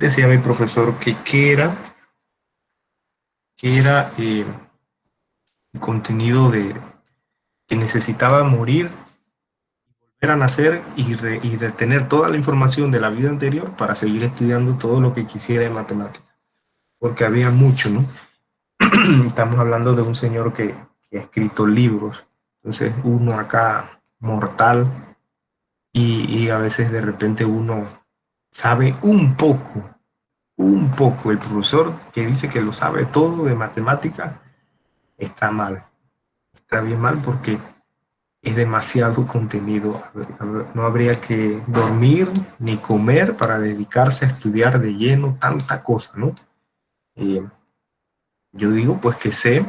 Decía mi profesor que qué era el contenido de que necesitaba morir, volver a nacer y retener toda la información de la vida anterior para seguir estudiando todo lo que quisiera en matemáticas, porque había mucho, ¿no? Estamos hablando de un señor que ha escrito libros, entonces uno acá mortal y a veces de repente uno sabe un poco. El profesor que dice que lo sabe todo de matemática está mal, está bien mal porque es demasiado contenido. No habría que dormir ni comer para dedicarse a estudiar de lleno tanta cosa, ¿no? Eh, yo digo pues que sé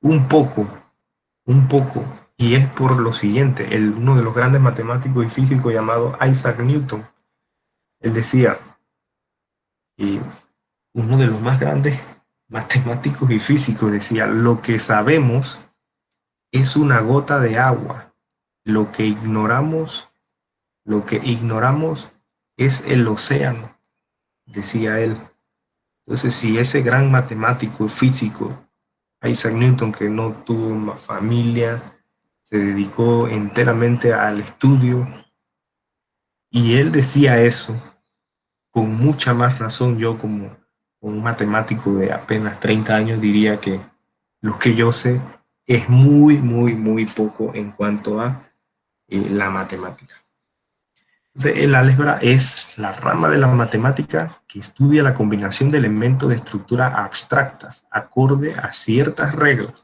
un poco, un poco, y es por lo siguiente, uno de los grandes matemáticos y físicos llamado Isaac Newton, él decía, y uno de los más grandes matemáticos y físicos decía, lo que sabemos es una gota de agua, lo que ignoramos, lo que ignoramos es el océano, decía él. Entonces, si ese gran matemático y físico, Isaac Newton, que no tuvo familia, se dedicó enteramente al estudio, y él decía eso, con mucha más razón yo como un matemático de apenas 30 años diría que lo que yo sé es muy, muy, muy poco en cuanto a la matemática. Entonces, el álgebra es la rama de la matemática que estudia la combinación de elementos de estructura abstractas acorde a ciertas reglas.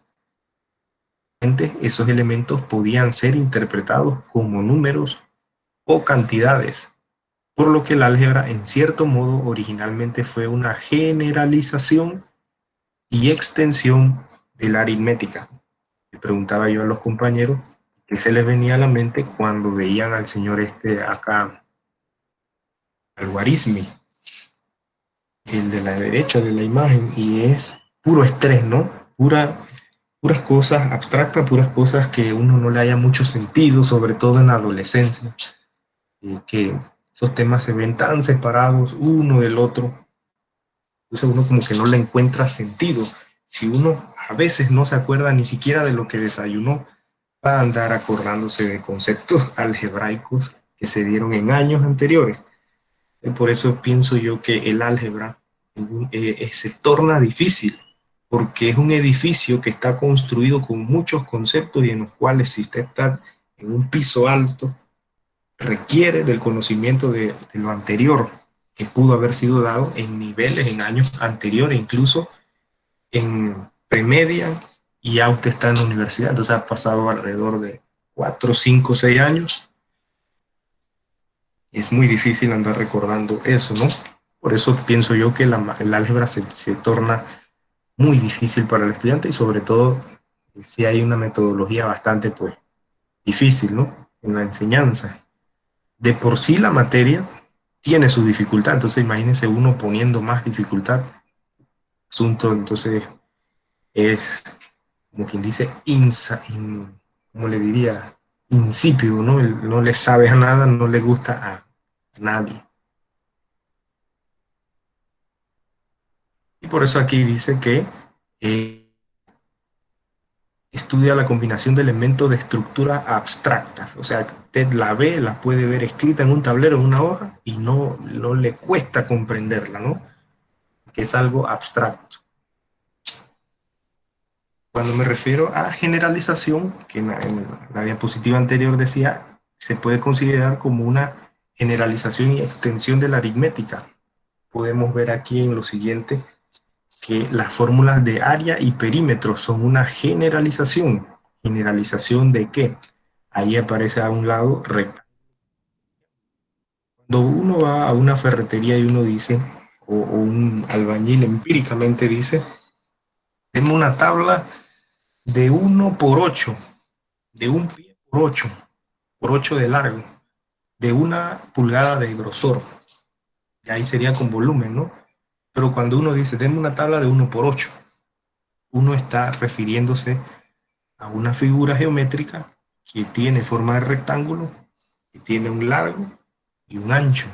Esos elementos podían ser interpretados como números o cantidades, por lo que el álgebra en cierto modo originalmente fue una generalización y extensión de la aritmética. Le preguntaba yo a los compañeros qué se les venía a la mente cuando veían al señor este acá, al Guarismi, el de la derecha de la imagen, y es puro estrés, ¿no? Puras cosas abstractas, puras cosas que uno no le haya mucho sentido, sobre todo en la adolescencia, y que esos temas se ven tan separados uno del otro, entonces uno como que no le encuentra sentido. Si uno a veces no se acuerda ni siquiera de lo que desayunó, va a andar acordándose de conceptos algebraicos que se dieron en años anteriores. Por eso pienso yo que el álgebra se torna difícil, porque es un edificio que está construido con muchos conceptos y en los cuales si usted está en un piso alto, requiere del conocimiento de lo anterior que pudo haber sido dado en niveles, en años anteriores, incluso en premedia, y ya usted está en la universidad, entonces ha pasado alrededor de 4, 5, 6 años. Es muy difícil andar recordando eso, ¿no? Por eso pienso yo que el álgebra se torna muy difícil para el estudiante y sobre todo si hay una metodología bastante pues difícil, ¿no? En la enseñanza. De por sí la materia tiene su dificultad, entonces imagínense uno poniendo más dificultad. Asunto entonces es, como quien dice, ¿cómo le diría? Insípido, ¿no? No le sabe a nada, no le gusta a nadie. Y por eso aquí dice que eh, estudia la combinación de elementos de estructura abstractas. O sea, usted la ve, la puede ver escrita en un tablero, en una hoja, y no le cuesta comprenderla, ¿no? Que es algo abstracto. Cuando me refiero a generalización, que en la diapositiva anterior decía, se puede considerar como una generalización y extensión de la aritmética. Podemos ver aquí en lo siguiente que las fórmulas de área y perímetro son una generalización. ¿Generalización de qué? Ahí aparece a un lado recta. Cuando uno va a una ferretería y uno dice, o un albañil empíricamente dice, tengo una tabla de 1 por 8, de un pie por 8 de largo, de 1 pulgada de grosor. Y ahí sería con volumen, ¿no? Pero cuando uno dice, denme una tabla de 1 por 8, uno está refiriéndose a una figura geométrica que tiene forma de rectángulo, que tiene un largo y un ancho.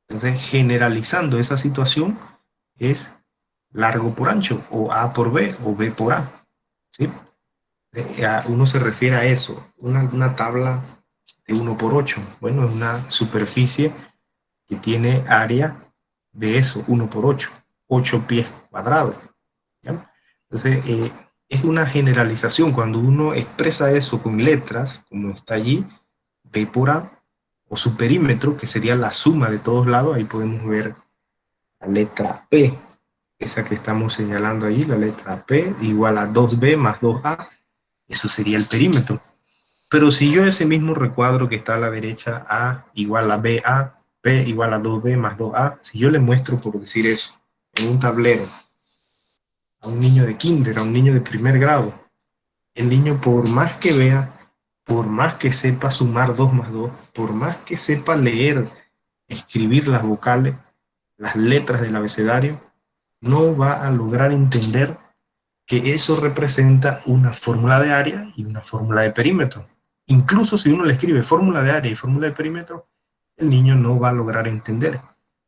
Entonces, generalizando esa situación, es largo por ancho, o A por B, o B por A, ¿sí? Uno se refiere a eso, una tabla de 1 por 8. Bueno, es una superficie que tiene área de eso, 1 por 8, 8 pies cuadrados. ¿Ya? Entonces, es una generalización. Cuando uno expresa eso con letras, como está allí, B por A, o su perímetro, que sería la suma de todos lados, ahí podemos ver la letra P, esa que estamos señalando ahí, la letra P, igual a 2B más 2A, eso sería el perímetro. Pero si yo ese mismo recuadro que está a la derecha, A igual a BA, P igual a 2B más 2A, si yo le muestro, por decir eso, en un tablero, a un niño de kinder, a un niño de primer grado, el niño por más que vea, por más que sepa sumar 2 más 2, por más que sepa leer, escribir las vocales, las letras del abecedario, no va a lograr entender que eso representa una fórmula de área y una fórmula de perímetro. Incluso si uno le escribe fórmula de área y fórmula de perímetro, el niño no va a lograr entender.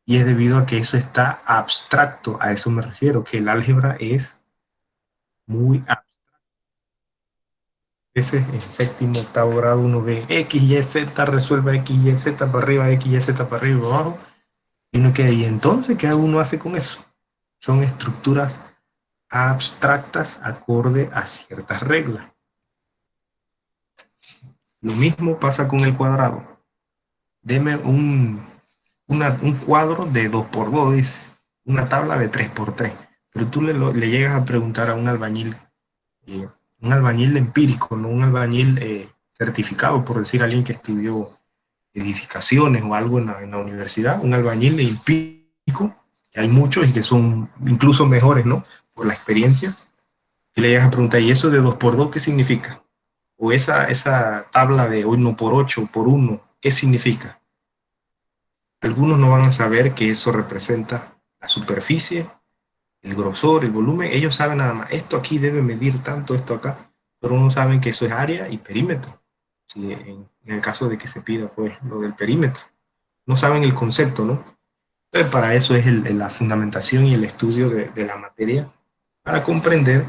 Y es debido a que eso está abstracto, a eso me refiero, que el álgebra es muy abstracto. En séptimo, octavo grado uno ve X, Y, Z, resuelva X, Y, Z para arriba, X, Y, Z para arriba, para abajo, y uno queda, ¿y entonces qué uno hace con eso? Son estructuras abstractas acorde a ciertas reglas. Lo mismo pasa con el cuadrado. Deme un cuadro de 2 por 2, dice, una tabla de 3 por 3. Pero tú le llegas a preguntar a eh, un albañil empírico, no un albañil certificado, por decir alguien que estudió edificaciones o algo en la universidad, un albañil empírico, que hay muchos y que son incluso mejores, ¿no? Por la experiencia. Y le llegas a preguntar, ¿y eso de 2 por 2 qué significa? O esa tabla de 1 por 8 por 1, ¿qué significa? Algunos no van a saber que eso representa la superficie, el grosor, el volumen. Ellos saben nada más, esto aquí debe medir tanto, esto acá, pero no saben que eso es área y perímetro. Si en el caso de que se pida pues lo del perímetro. No saben el concepto, ¿no? Entonces, para eso es la fundamentación y el estudio de la materia, para comprender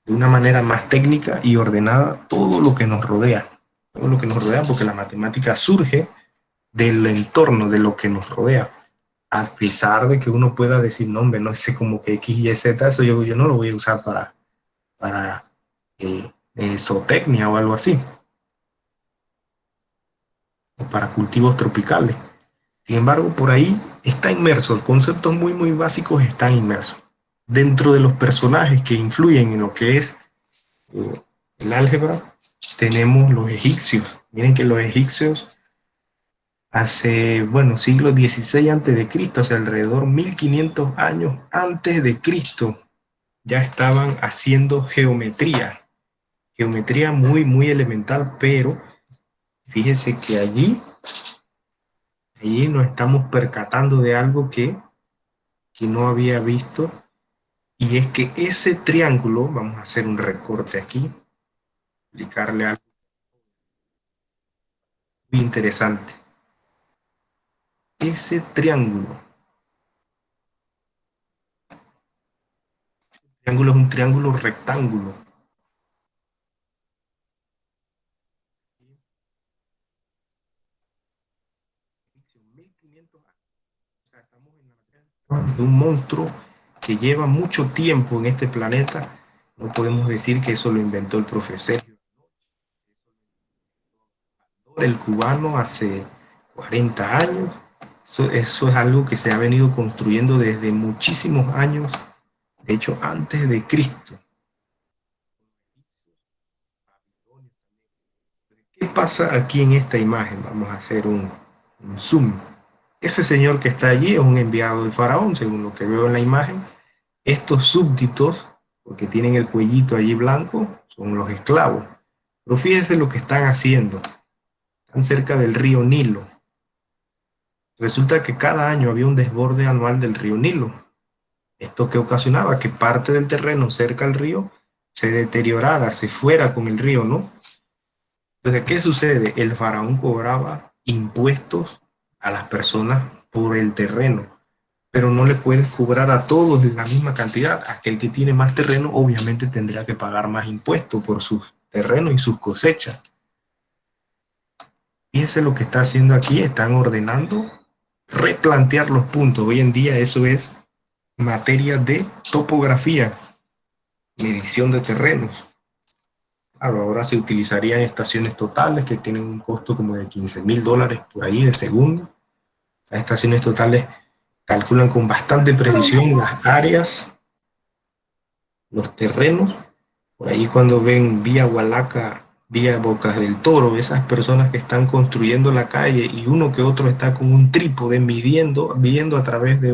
de una manera más técnica y ordenada todo lo que nos rodea. Todo lo que nos rodea, porque la matemática surge del entorno, de lo que nos rodea. A pesar de que uno pueda decir, no, hombre, no sé, como que X, Y, Z, eso yo no lo voy a usar para zootecnia o algo así, o para cultivos tropicales. Sin embargo, por ahí está inmerso, conceptos muy, muy básicos están inmersos. Dentro de los personajes que influyen en lo que es el álgebra, tenemos los egipcios. Miren que los egipcios hace, bueno, siglo XVI antes de Cristo, o sea, alrededor 1500 años antes de Cristo, ya estaban haciendo geometría muy, muy elemental, pero fíjese que allí nos estamos percatando de algo que no había visto, y es que ese triángulo, vamos a hacer un recorte aquí, explicarle algo muy interesante. Ese triángulo es un triángulo rectángulo. Estamos en la de un monstruo que lleva mucho tiempo en este planeta. No podemos decir que eso lo inventó el profesor, el cubano, hace 40 años. Eso es algo que se ha venido construyendo desde muchísimos años, de hecho antes de Cristo. ¿Qué pasa aquí en esta imagen? Vamos a hacer un zoom. Ese señor que está allí es un enviado del faraón, según lo que veo en la imagen. Estos súbditos, porque tienen el cuellito allí blanco, son los esclavos. Pero fíjense lo que están haciendo. Están cerca del río Nilo. Resulta que cada año había un desborde anual del río Nilo. Esto que ocasionaba que parte del terreno cerca al río se deteriorara, se fuera con el río, ¿no? Entonces, ¿qué sucede? El faraón cobraba impuestos a las personas por el terreno, pero no le puedes cobrar a todos la misma cantidad. Aquel que tiene más terreno obviamente tendría que pagar más impuestos por sus terrenos y sus cosechas. Fíjense lo que está haciendo aquí, están ordenando replantear los puntos. Hoy en día eso es materia de topografía, medición de terrenos. Claro, ahora se utilizarían estaciones totales que tienen un costo como de $15,000 por ahí de segundo. Las estaciones totales calculan con bastante precisión las áreas, los terrenos. Por ahí cuando ven vía Hualaca, vía Bocas del Toro, esas personas que están construyendo la calle y uno que otro está con un trípode midiendo a través de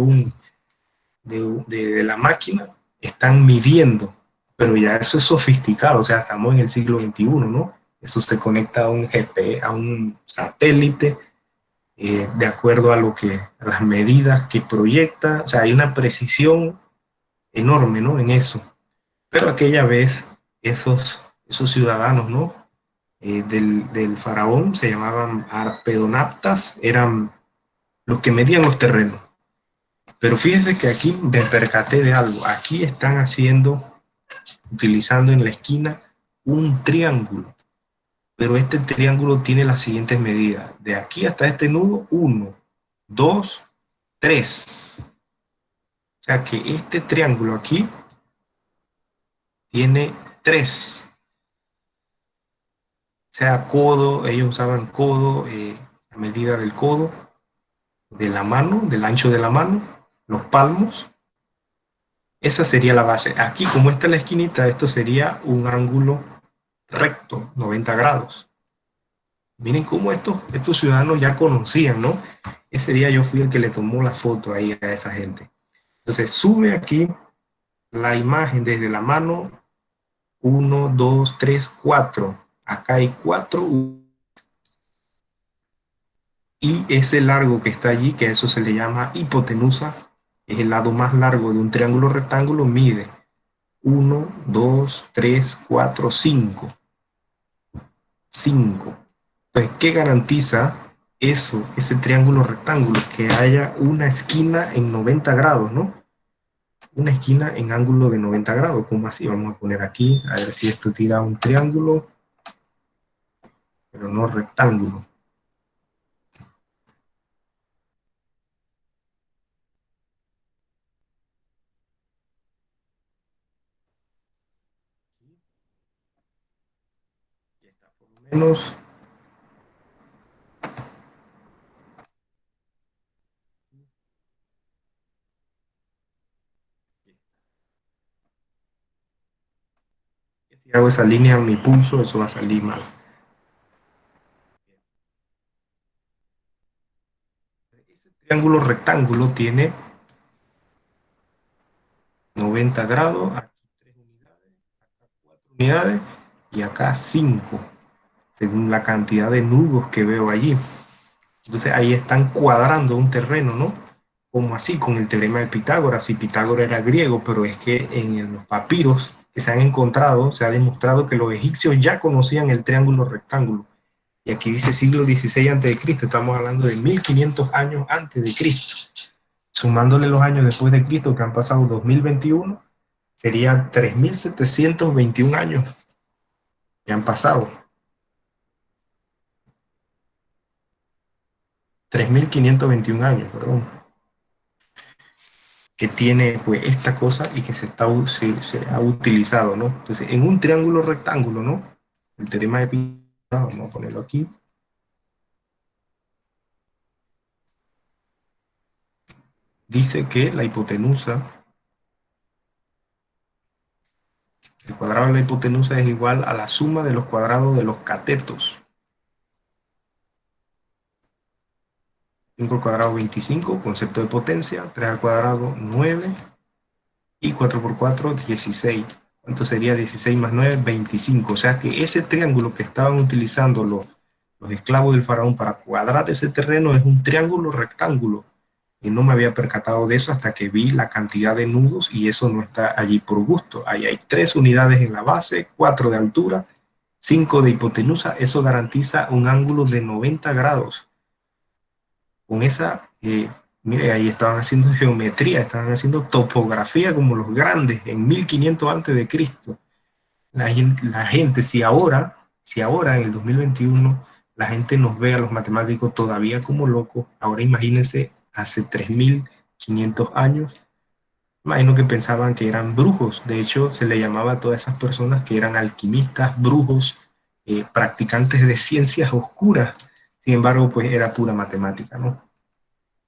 la máquina, están midiendo. Pero ya eso es sofisticado, o sea, estamos en el siglo XXI, ¿no? Eso se conecta a un GPS, a un satélite, de acuerdo a a las medidas que proyecta. O sea, hay una precisión enorme, ¿no? En eso. Pero aquella vez, esos ciudadanos, ¿no? Del faraón se llamaban arpedonaptas, eran los que medían los terrenos. Pero fíjense que aquí me percaté de algo. Aquí están utilizando en la esquina un triángulo. Pero este triángulo tiene las siguientes medidas. De aquí hasta este nudo, 1, 2, 3. O sea que este triángulo aquí tiene 3. O sea, codo, ellos usaban codo, la medida del codo, de la mano, del ancho de la mano, los palmos. Esa sería la base. Aquí, como está la esquinita, esto sería un ángulo recto, 90 grados. Miren cómo estos ciudadanos ya conocían, ¿no? Ese día yo fui el que le tomó la foto ahí a esa gente. Entonces, sube aquí la imagen desde la mano, 1, 2, 3, 4. Acá hay 4. Y ese largo que está allí, que a eso se le llama hipotenusa, es el lado más largo de un triángulo rectángulo, mide 1, 2, 3, 4, 5. 5. Pues, ¿qué garantiza eso, ese triángulo rectángulo? Que haya una esquina en 90 grados, ¿no? Una esquina en ángulo de 90 grados. ¿Cómo así? Vamos a poner aquí, a ver si esto tira un triángulo, pero no rectángulo. Por lo menos si hago esa línea en mi pulso, eso va a salir mal. Ese triángulo rectángulo tiene 90 grados, aquí 3 unidades, acá 4 unidades y acá 5, según la cantidad de nudos que veo allí. Entonces ahí están cuadrando un terreno, ¿no? Como así, con el teorema de Pitágoras. Y Pitágoras era griego, pero es que en los papiros que se han encontrado, se ha demostrado que los egipcios ya conocían el triángulo rectángulo. Y aquí dice siglo XVI a.C., estamos hablando de 1500 años antes de Cristo. Sumándole los años después de Cristo, que han pasado 2021, serían 3721 años que han pasado. 3521 años, perdón, que tiene pues esta cosa y que se ha utilizado, ¿no? Entonces, en un triángulo rectángulo, ¿no? El teorema de Pitágoras, vamos a ponerlo aquí, dice que la hipotenusa, el cuadrado de la hipotenusa es igual a la suma de los cuadrados de los catetos. 5 al cuadrado 25, concepto de potencia, 3 al cuadrado 9 y 4 por 4, 16. ¿Cuánto sería 16 más 9? 25. O sea que ese triángulo que estaban utilizando los esclavos del faraón para cuadrar ese terreno es un triángulo rectángulo. Y no me había percatado de eso hasta que vi la cantidad de nudos y eso no está allí por gusto. Ahí hay 3 unidades en la base, 4 de altura, 5 de hipotenusa. Eso garantiza un ángulo de 90 grados. Con esa Mire, ahí estaban haciendo geometría, estaban haciendo topografía como los grandes en 1500 antes de Cristo. La gente, si ahora en el 2021 la gente nos ve a los matemáticos todavía como locos, ahora imagínense hace 3500 años, imagino que pensaban que eran brujos. De hecho, se le llamaba a todas esas personas que eran alquimistas, brujos, practicantes de ciencias oscuras. Sin embargo, pues era pura matemática, ¿no?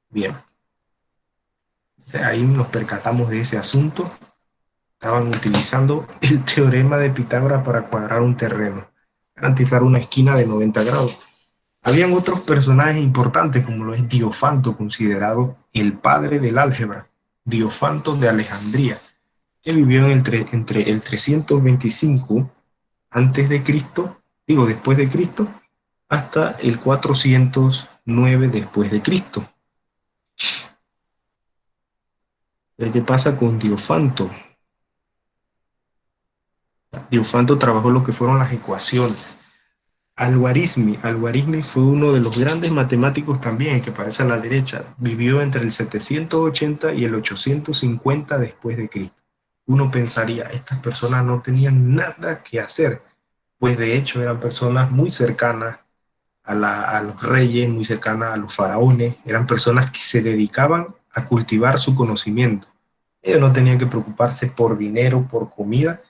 Bien, o sea, ahí nos percatamos de ese asunto. Estaban utilizando el teorema de Pitágoras para cuadrar un terreno, garantizar una esquina de 90 grados. Habían otros personajes importantes, como lo es Diofanto, considerado el padre del álgebra, Diofanto de Alejandría, que vivió entre el 325 antes de Cristo, digo después de Cristo, hasta el 409 después de Cristo. ¿Qué pasa con Diofanto? Diofanto trabajó lo que fueron las ecuaciones. Al-Khwarizmi fue uno de los grandes matemáticos también, que aparece a la derecha. Vivió entre el 780 y el 850 después de Cristo. Uno pensaría, estas personas no tenían nada que hacer, pues de hecho eran personas muy cercanas a los reyes, muy cercanas a los faraones, eran personas que se dedicaban a cultivar su conocimiento. Ellos no tenían que preocuparse por dinero, por comida,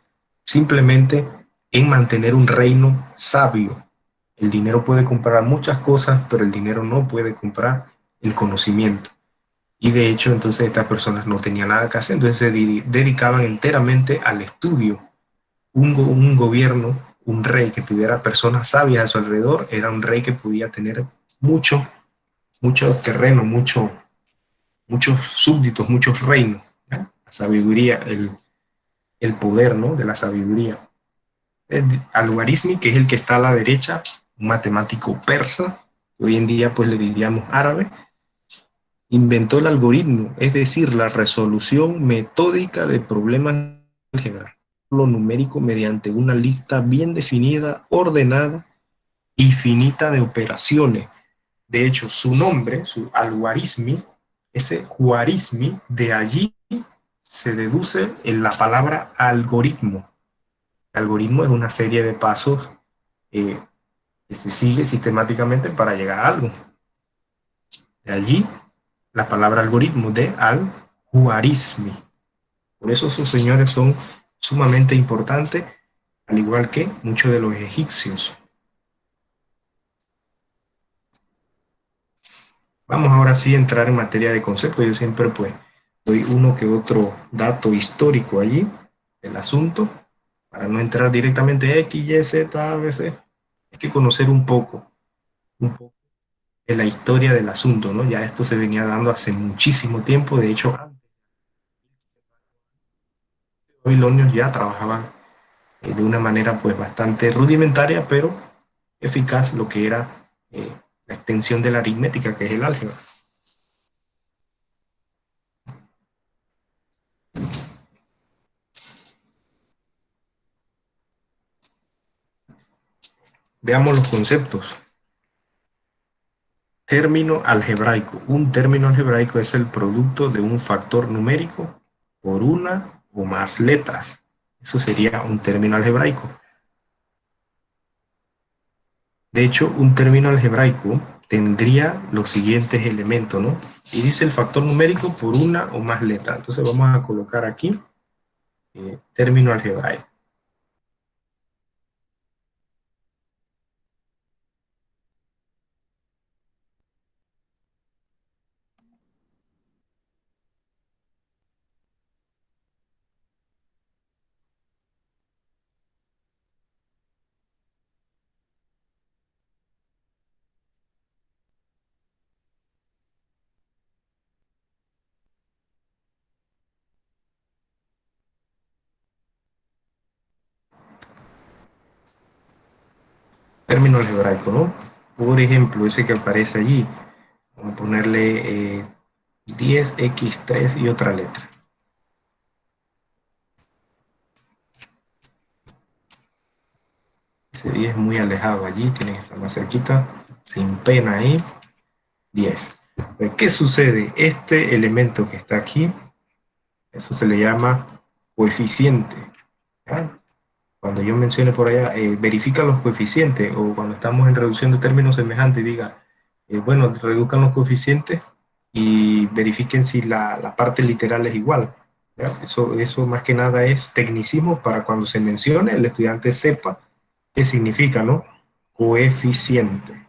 simplemente en mantener un reino sabio. El dinero puede comprar muchas cosas, pero el dinero no puede comprar el conocimiento. Y de hecho, entonces estas personas no tenían nada que hacer, entonces se dedicaban enteramente al estudio. Un gobierno, un rey que tuviera personas sabias a su alrededor, era un rey que podía tener mucho, mucho terreno, muchos súbditos, muchos reinos. ¿Ya? La sabiduría, el poder, ¿no? De la sabiduría. Al-Khwarizmi, que es el que está a la derecha, un matemático persa, hoy en día pues le diríamos árabe, inventó el algoritmo, es decir, la resolución metódica de problemas de álgebra, lo numérico mediante una lista bien definida, ordenada y finita de operaciones. De hecho, su nombre, su Al-Khwarizmi, ese Khwarizmi, de allí se deduce en la palabra algoritmo. El algoritmo es una serie de pasos eh, que se sigue sistemáticamente para llegar a algo. De allí la palabra algoritmo de al-Khwarizmi. Por eso sus señores son sumamente importantes, al igual que muchos de los egipcios. Vamos ahora sí a entrar en materia de conceptos. Yo siempre pues doy uno que otro dato histórico allí del asunto, para no entrar directamente X, Y, Z, A, B, C. Hay que conocer un poco de la historia del asunto, ¿no? Ya esto se venía dando hace muchísimo tiempo, de hecho, antes los babilonios ya trabajaban de una manera pues bastante rudimentaria, pero eficaz lo que era la extensión de la aritmética, que es el álgebra. Veamos los conceptos. Término algebraico. Un término algebraico es el producto de un factor numérico por una o más letras. Eso sería un término algebraico. De hecho, un término algebraico tendría los siguientes elementos, ¿no? Y dice el factor numérico por una o más letras. Entonces vamos a colocar aquí término algebraico. Término algebraico, ¿no? Por ejemplo, ese que aparece allí, vamos a ponerle 10x3 y otra letra. Ese 10 es muy alejado allí, tiene que estar más cerquita, sin pena ahí, 10. ¿Qué sucede? Este elemento que está aquí, eso se le llama coeficiente. ¿Ya? Cuando yo mencione por allá, verifica los coeficientes, o cuando estamos en reducción de términos semejantes, diga, bueno, reduzcan los coeficientes y verifiquen si la parte literal es igual. ¿Ya? Eso más que nada es tecnicismo para cuando se mencione, el estudiante sepa qué significa, ¿no? Coeficiente.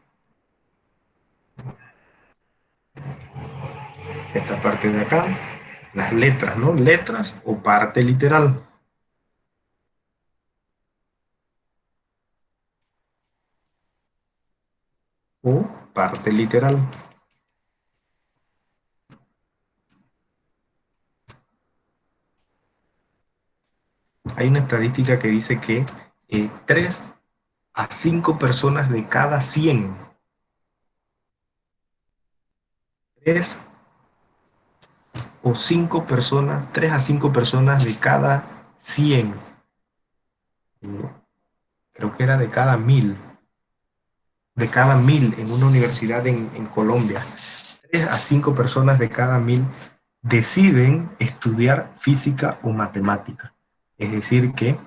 Esta parte de acá, las letras, ¿no? Letras o parte literal. O parte literal. Hay una estadística que dice que 3 a 5 personas de cada 100, 3 o 5 personas, 3 a 5 personas de cada 100, creo que era de cada 1000 en una universidad en Colombia. 3 a 5 personas de cada 1000 deciden estudiar física o matemática. Es decir, que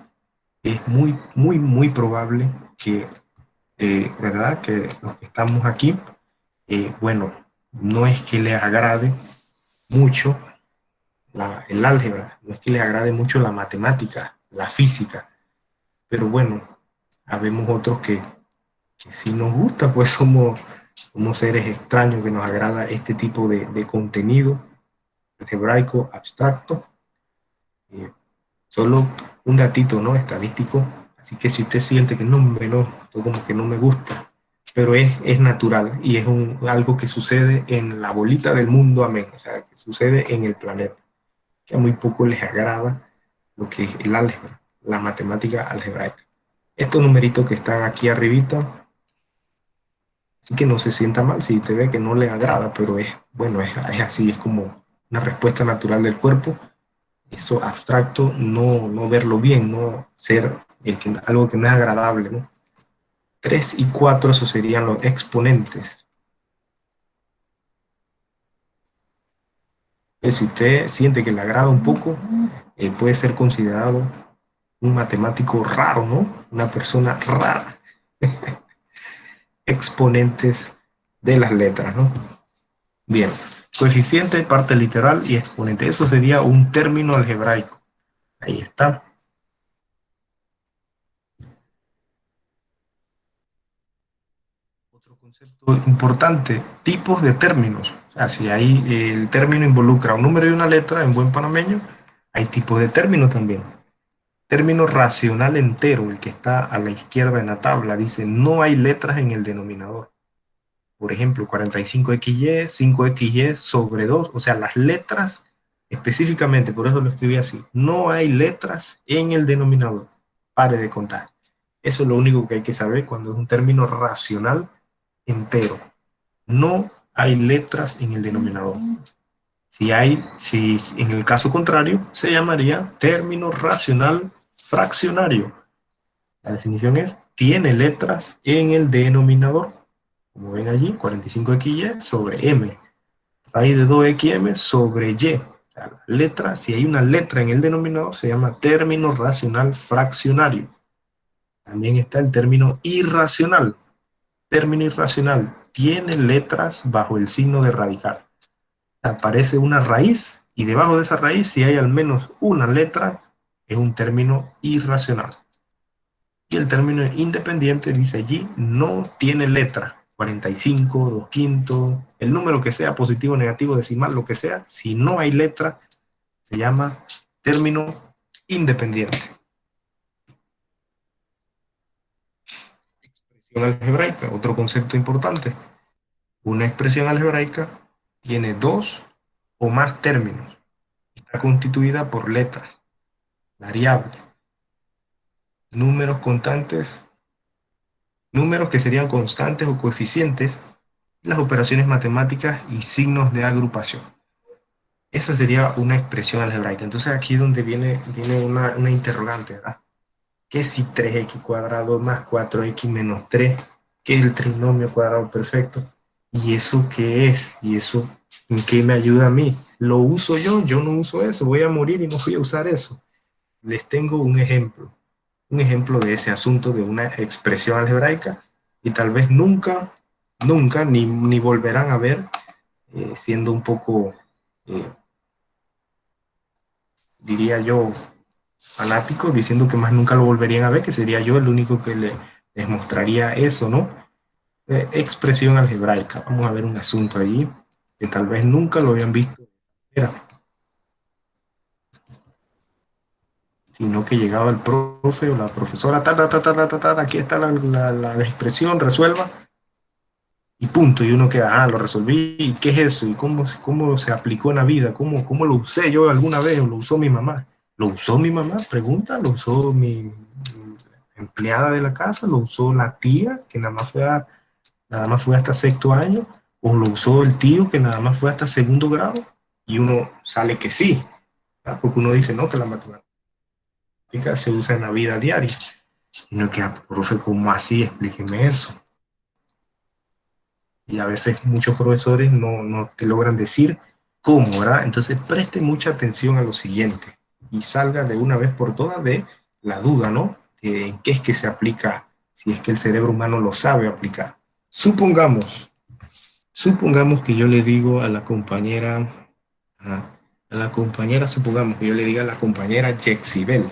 es muy, muy, muy probable que, ¿verdad? Que los que estamos aquí, bueno, no es que les agrade mucho el álgebra, no es que les agrade mucho la matemática, la física, pero bueno, habemos otros que sí nos gusta, pues somos seres extraños que nos agrada este tipo de contenido algebraico, abstracto. Eh, Solo un datito, ¿no? Estadístico. Así que si usted siente que no, esto como que no me gusta, pero es natural y es algo que sucede en la bolita del mundo, amén. O sea, que sucede en el planeta, que a muy poco les agrada lo que es el álgebra, la matemática algebraica. Estos numeritos que están aquí arribita, así que no se sienta mal si te ve que no le agrada, pero bueno, es así, es como una respuesta natural del cuerpo. Eso abstracto, no verlo bien, no ser algo que no es agradable, ¿no? 3 y 4, eso serían los exponentes. Si usted siente que le agrada un poco, puede ser considerado un matemático raro, ¿no? Una persona rara. Exponentes de las letras, ¿no? Bien, coeficiente, parte literal y exponente. Eso sería un término algebraico. Ahí está. Otro concepto importante, tipos de términos. O sea, si ahí el término involucra un número y una letra en buen panameño, hay tipos de términos también. Término racional entero, el que está a la izquierda en la tabla, dice no hay letras en el denominador. Por ejemplo, 45XY, 5XY sobre 2, o sea, las letras específicamente, por eso lo escribí así, no hay letras en el denominador. Pare de contar. Eso es lo único que hay que saber cuando es un término racional entero. No hay letras en el denominador. Si en el caso contrario, se llamaría término racional fraccionario. La definición es, tiene letras en el denominador. Como ven allí, 45XY sobre M. Raíz de 2XM sobre Y. O sea, la letra, si hay una letra en el denominador, se llama término racional fraccionario. También está el término irracional. Término irracional tiene letras bajo el signo de radical. Aparece una raíz y debajo de esa raíz, si hay al menos una letra, es un término irracional. Y el término independiente dice allí, no tiene letra. 45, 2 quintos, el número que sea, positivo, negativo, decimal, lo que sea, si no hay letra, se llama término independiente. Expresión algebraica, otro concepto importante. Una expresión algebraica tiene dos o más términos. Está constituida por letras, variables, números constantes, números que serían constantes o coeficientes, las operaciones matemáticas y signos de agrupación. Esa sería una expresión algebraica. Entonces aquí es donde viene una interrogante, ¿verdad? ¿Qué si 3x cuadrado más 4x menos 3? ¿Qué es el trinomio cuadrado perfecto? ¿Y eso qué es? ¿Y eso en qué me ayuda a mí? ¿Lo uso yo? Yo no uso eso. Voy a morir y no voy a usar eso. Les tengo un ejemplo de ese asunto de una expresión algebraica y tal vez nunca, nunca, ni volverán a ver, siendo un poco, eh, diría yo, fanático, diciendo que más nunca lo volverían a ver, que sería yo el único que les mostraría eso, ¿no? Expresión algebraica. Vamos a ver un asunto allí que tal vez nunca lo habían visto, sino que llegaba el profe o la profesora, aquí está la expresión, resuelva, y punto, y uno queda, lo resolví, ¿y qué es eso? ¿Y cómo se aplicó en la vida? ¿Cómo lo usé yo alguna vez o lo usó mi mamá? ¿Lo usó mi mamá? Pregunta, ¿lo usó mi empleada de la casa? ¿Lo usó la tía que nada más fue hasta sexto año? ¿O lo usó el tío que nada más fue hasta segundo grado? Y uno sale que sí, ¿verdad? Porque uno dice, no, que la matemática se usa en la vida diaria. Y no que, profe, ¿cómo así? Explíqueme eso. Y a veces muchos profesores no te logran decir cómo, ¿verdad? Entonces preste mucha atención a lo siguiente y salga de una vez por todas de la duda, ¿no? ¿En qué es que se aplica? Si es que el cerebro humano lo sabe aplicar. Supongamos, supongamos que yo le digo a la compañera, supongamos que yo le diga a la compañera Yexibel,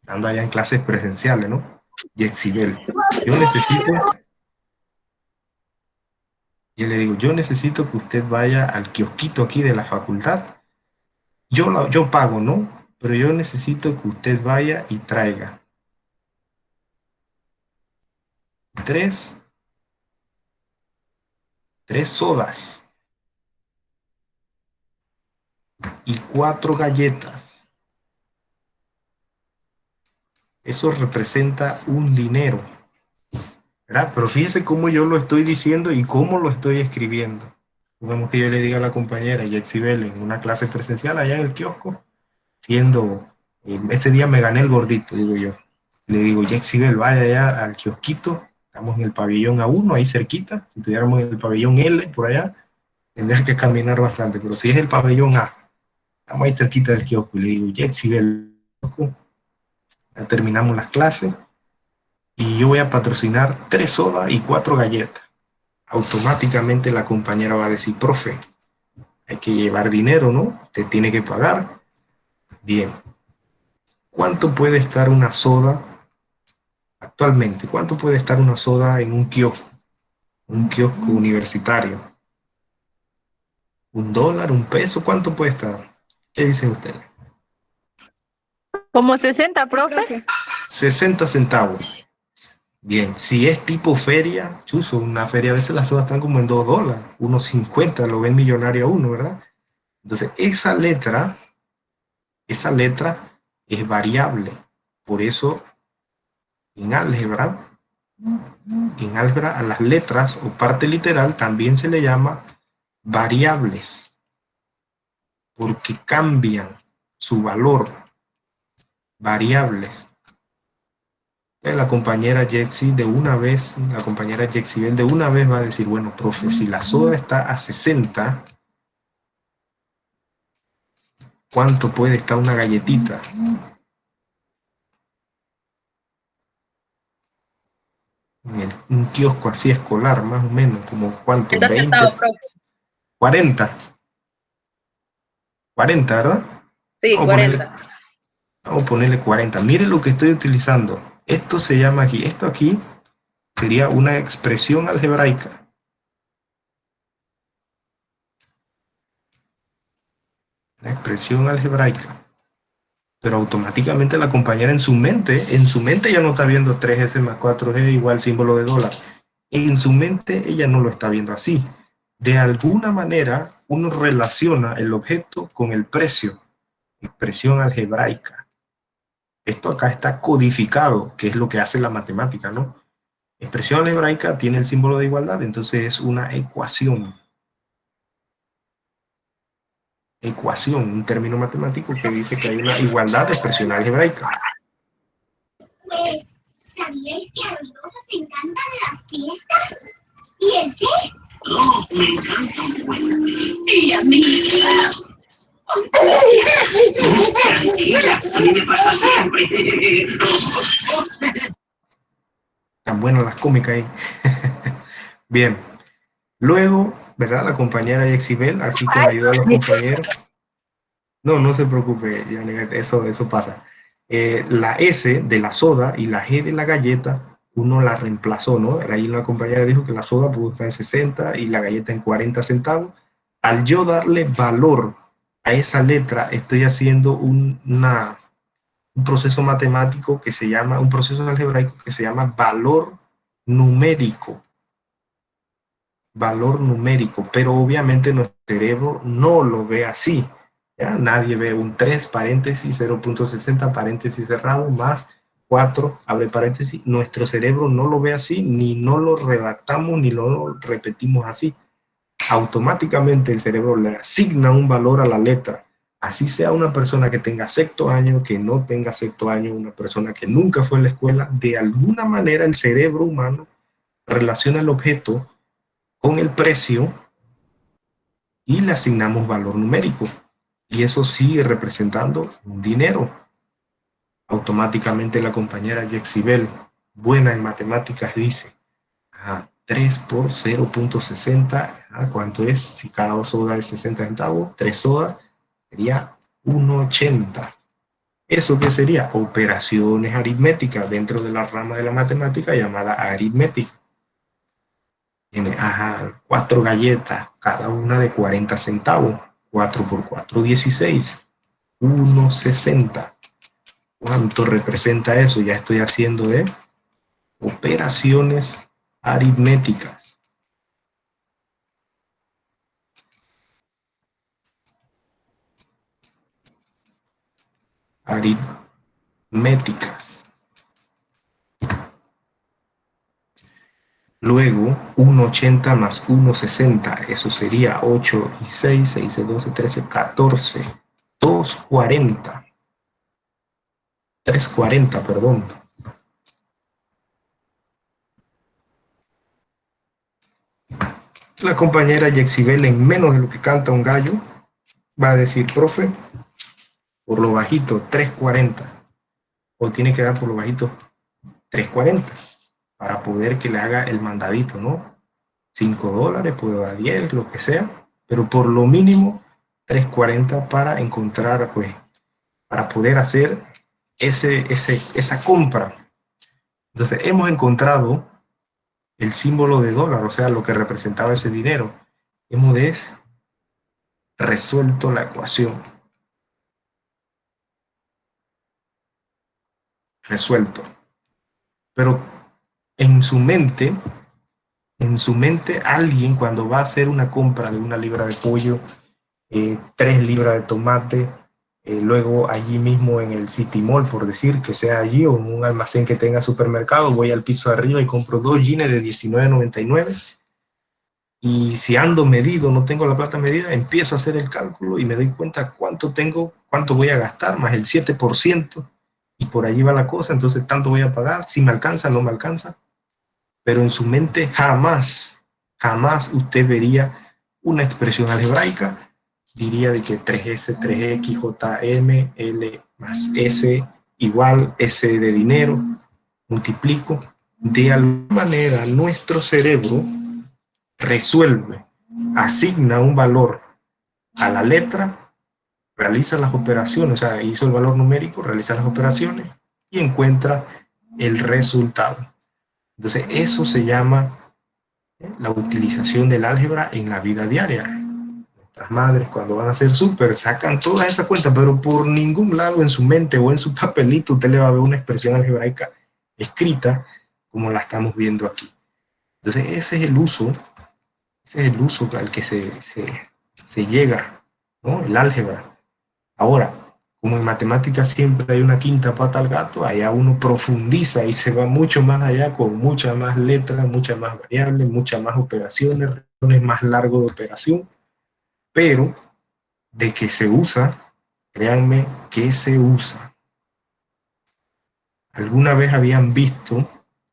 ando allá en clases presenciales, ¿no? Yexibel, yo necesito yo le digo, yo necesito que usted vaya al kiosquito aquí de la facultad. Yo pago, ¿no? Pero yo necesito que usted vaya y traiga tres, tres sodas y cuatro galletas. Eso representa un dinero, ¿verdad? Pero fíjese cómo yo lo estoy diciendo y cómo lo estoy escribiendo. Supongamos que yo le diga a la compañera Yexibel en una clase presencial allá en el kiosco, siendo, ese día me gané el gordito, digo yo. Le digo, Yexibel, vaya allá al kiosquito, estamos en el pabellón A1, ahí cerquita. Si estuviéramos en el pabellón L, por allá, tendrías que caminar bastante, pero si es el pabellón A, estamos ahí cerquita del kiosco. Y le digo, Yexibel, ya terminamos las clases y yo voy a patrocinar tres sodas y cuatro galletas. Automáticamente la compañera va a decir, profe, hay que llevar dinero, ¿no? Usted tiene que pagar. Bien. ¿Cuánto puede estar una soda actualmente? ¿Cuánto puede estar una soda en un kiosco? Un kiosco universitario. $1, $1, ¿cuánto puede estar? ¿Qué dicen ustedes? Como 60, profe. 60 centavos. Bien, si es tipo feria, chuzo, una feria a veces las sodas están como en $2, 1.50, lo ven millonario a uno, ¿verdad? Entonces, esa letra es variable. Por eso, en álgebra, a las letras o parte literal también se le llama variables, porque cambian su valor, variables. La compañera Jexi de una vez, la compañera Jexibel de una vez va a decir, bueno, profe, si la soda está a 60, ¿cuánto puede estar una galletita? Un kiosco así escolar, más o menos, como cuánto, 30 20, centavos, profe. 40, 40, ¿verdad? Sí, Vamos a ponerle, 40. vamos a ponerle 40. Mire lo que estoy utilizando. Esto se llama aquí, esto aquí sería una expresión algebraica. Una expresión algebraica. Pero automáticamente la compañera en su mente ya no está viendo 3S más 4G igual símbolo de dólar. En su mente ella no lo está viendo así. De alguna manera uno relaciona el objeto con el precio, expresión algebraica. Esto acá está codificado, que es lo que hace la matemática, ¿no? Expresión algebraica tiene el símbolo de igualdad, entonces es una ecuación. Ecuación, un término matemático que dice que hay una igualdad de expresión algebraica. Pues, ¿sabíais que a los dos os encantan las fiestas? ¿Y el qué? Oh, me encanta un puente. Y a mí. Tranquila, a mí me pasa siempre. Tan buenas las cómicas ahí. Bien. Luego, ¿verdad? La compañera Yexibel, así con la ayuda de los compañeros. No, no se preocupe, Janet, eso pasa. La S de la soda y la G de la galleta, uno la reemplazó, ¿no? Ahí una compañera dijo que la soda pudo estar en 60 y la galleta en 40 centavos. Al yo darle valor a esa letra, estoy haciendo un proceso matemático que se llama, un proceso algebraico que se llama numérico valor numérico, pero obviamente nuestro cerebro no lo ve así. ¿Ya? Nadie ve un 3 paréntesis, 0.60 paréntesis cerrado, más 4 abre paréntesis. Nuestro cerebro no lo ve así, ni no lo redactamos, ni lo repetimos así. Automáticamente el cerebro le asigna un valor a la letra. Así sea una persona que tenga sexto año, que no tenga sexto año, una persona que nunca fue a la escuela, de alguna manera el cerebro humano relaciona el objeto con el precio y le asignamos valor numérico. Y eso sigue representando un dinero. Automáticamente la compañera Yexibel, buena en matemáticas, dice, 3 por 0.60, ¿cuánto es? Si cada soda es 60 centavos, 3 sodas sería 1,80. ¿Eso qué sería? Operaciones aritméticas dentro de la rama de la matemática llamada aritmética. Tiene, 4 galletas, cada una de 40 centavos. 4 por 4, 16. 1,60. ¿Cuánto representa eso? Ya estoy haciendo operaciones aritméticas. Aritméticas. Luego, 1,80 más 1,60. Eso sería 8 y 6, 6 y 12, 13, 14. 2,40. 3,40, perdón. La compañera Yexibel, en menos de lo que canta un gallo, va a decir, profe, por lo bajito, 3,40. O tiene que dar por lo bajito 3,40 para poder que le haga el mandadito, ¿no? $5, puedo dar 10, lo que sea, pero por lo mínimo 3,40 para encontrar, pues, para poder hacer esa compra. Entonces, hemos encontrado el símbolo de dólar, o sea, lo que representaba ese dinero. Hemos resuelto la ecuación. Resuelto. Pero en su mente alguien cuando va a hacer una compra de 1 libra de pollo, 3 libras de tomate, luego allí mismo en el City Mall, por decir que sea allí, o en un almacén que tenga supermercado, voy al piso de arriba y compro 2 jeans de $19.99, y si ando medido, no tengo la plata medida, empiezo a hacer el cálculo y me doy cuenta cuánto tengo, cuánto voy a gastar, más el 7%, y por allí va la cosa, entonces tanto voy a pagar, si me alcanza, no me alcanza, pero en su mente jamás usted vería una expresión algebraica, diría de que 3S, 3X, JM, L más S igual S de dinero, multiplico. De alguna manera nuestro cerebro resuelve, asigna un valor a la letra, realiza las operaciones, o sea, hizo el valor numérico, realiza las operaciones y encuentra el resultado. Entonces, eso se llama la utilización del álgebra en la vida diaria. Nuestras madres cuando van a hacer súper sacan todas esas cuentas, pero por ningún lado en su mente o en su papelito usted le va a ver una expresión algebraica escrita como la estamos viendo aquí. Entonces ese es el uso al que se llega, ¿no? El álgebra. Ahora, como en matemáticas siempre hay una quinta pata al gato, allá uno profundiza y se va mucho más allá con muchas más letras, muchas más variables, muchas más operaciones, más largo de operación, pero de que se usa, créanme que se usa. ¿Alguna vez habían visto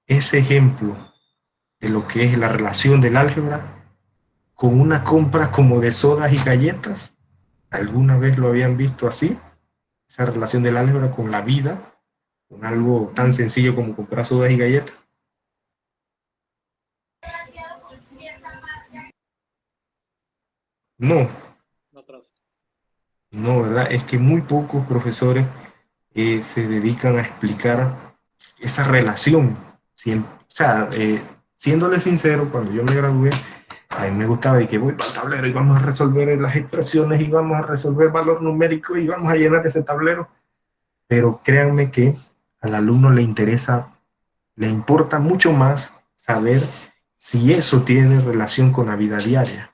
ese ejemplo de lo que es la relación del álgebra con una compra como de sodas y galletas. ¿Alguna vez lo habían visto así? Esa relación del álgebra con la vida, con algo tan sencillo como comprar sodas y galletas. No, No, profe. no, ¿verdad? Es que muy pocos profesores se dedican a explicar esa relación. O sea, siéndole sincero, cuando yo me gradué, a mí me gustaba de que voy para el tablero y vamos a resolver las expresiones y vamos a resolver valor numérico y vamos a llenar ese tablero. Pero créanme que al alumno le interesa, le importa mucho más saber si eso tiene relación con la vida diaria,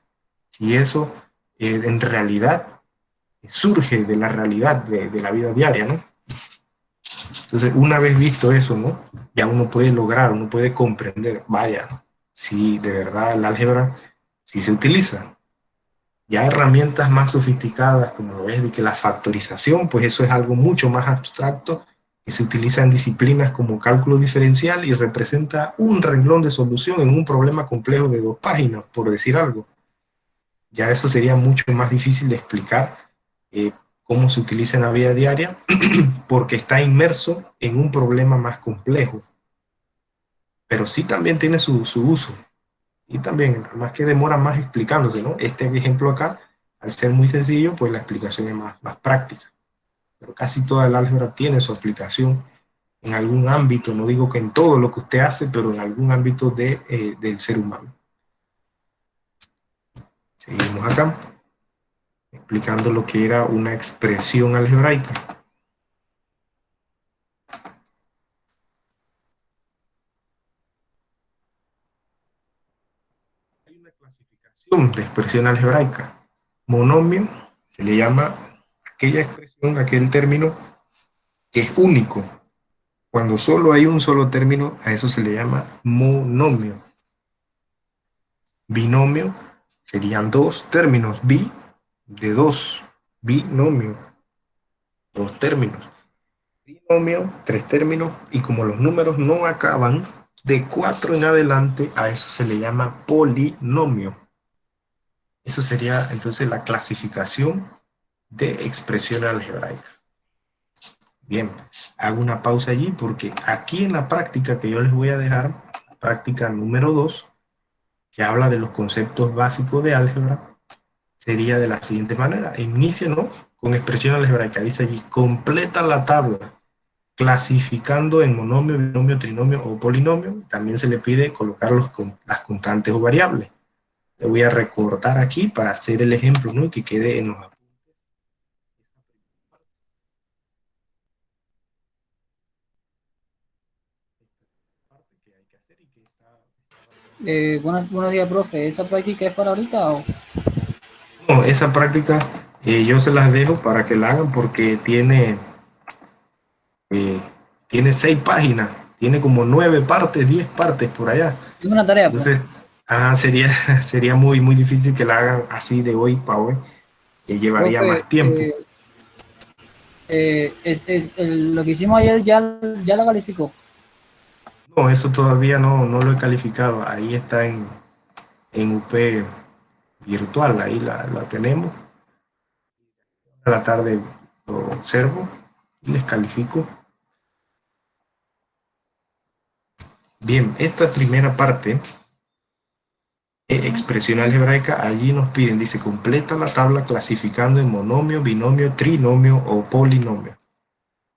si eso en realidad surge de la realidad de la vida diaria, ¿no? Entonces, una vez visto eso, ¿no? Ya uno puede lograr, uno puede comprender, vaya, si de verdad el álgebra sí se utiliza. Ya herramientas más sofisticadas, como lo es de que la factorización, pues eso es algo mucho más abstracto que se utiliza en disciplinas como cálculo diferencial y representa un renglón de solución en un problema complejo de 2 páginas, por decir algo. Ya eso sería mucho más difícil de explicar eh, cómo se utiliza en la vida diaria porque está inmerso en un problema más complejo. Pero sí también tiene su uso. Y también, más que demora más explicándose, ¿no? Este ejemplo acá, al ser muy sencillo, pues la explicación es más práctica. Pero casi toda el álgebra tiene su aplicación en algún ámbito, no digo que en todo lo que usted hace, pero en algún ámbito del ser humano. Seguimos acá, explicando lo que era una expresión algebraica. Hay una clasificación de expresión algebraica. Monomio se le llama aquella expresión, aquel término que es único. Cuando solo hay un solo término, a eso se le llama monomio. Binomio serían 2 términos, bi de 2, binomio, 2 términos. Trinomio, 3 términos, y como los números no acaban, de 4 en adelante, a eso se le llama polinomio. Eso sería entonces la clasificación de expresión algebraica. Bien, hago una pausa allí porque aquí en la práctica que yo les voy a dejar, la práctica número 2, que habla de los conceptos básicos de álgebra, sería de la siguiente manera. Inicia, ¿no?, con expresión algebraica. Dice allí, completa la tabla clasificando en monomio, binomio, trinomio o polinomio. También se le pide colocar las constantes o variables. Le voy a recortar aquí para hacer el ejemplo, ¿no?, y que quede en los apuntes. Buenos días, profe. ¿Esa práctica es para ahorita o? No, esa práctica yo se las dejo para que la hagan porque eh, tiene 6 páginas, tiene como 9 partes, 10 partes por allá. Es una tarea, pues. Entonces, sería muy difícil que la hagan así de hoy para hoy, que llevaría Profe, más tiempo. lo que hicimos ayer ya lo calificó. No, eso todavía no lo he calificado. Ahí está en UP virtual, ahí la tenemos. A la tarde lo observo y les califico. Bien, esta primera parte expresión algebraica, allí nos piden, dice, completa la tabla clasificando en monomio, binomio, trinomio o polinomio.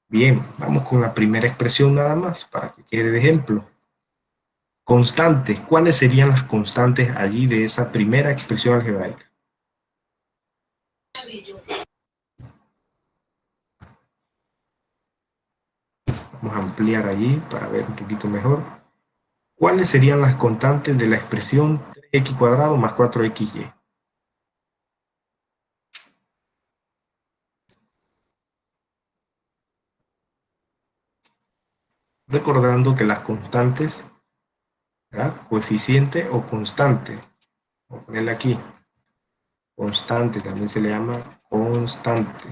Bien, vamos con la primera expresión nada más, para que quede de ejemplo. Constantes, ¿cuáles serían las constantes allí de esa primera expresión algebraica? Vamos a ampliar allí para ver un poquito mejor. ¿Cuáles serían las constantes de la expresión 3x cuadrado más 4xy? Recordando que las constantes, ¿verdad?, coeficiente o constante. Voy a ponerle aquí. Constante, también se le llama constante.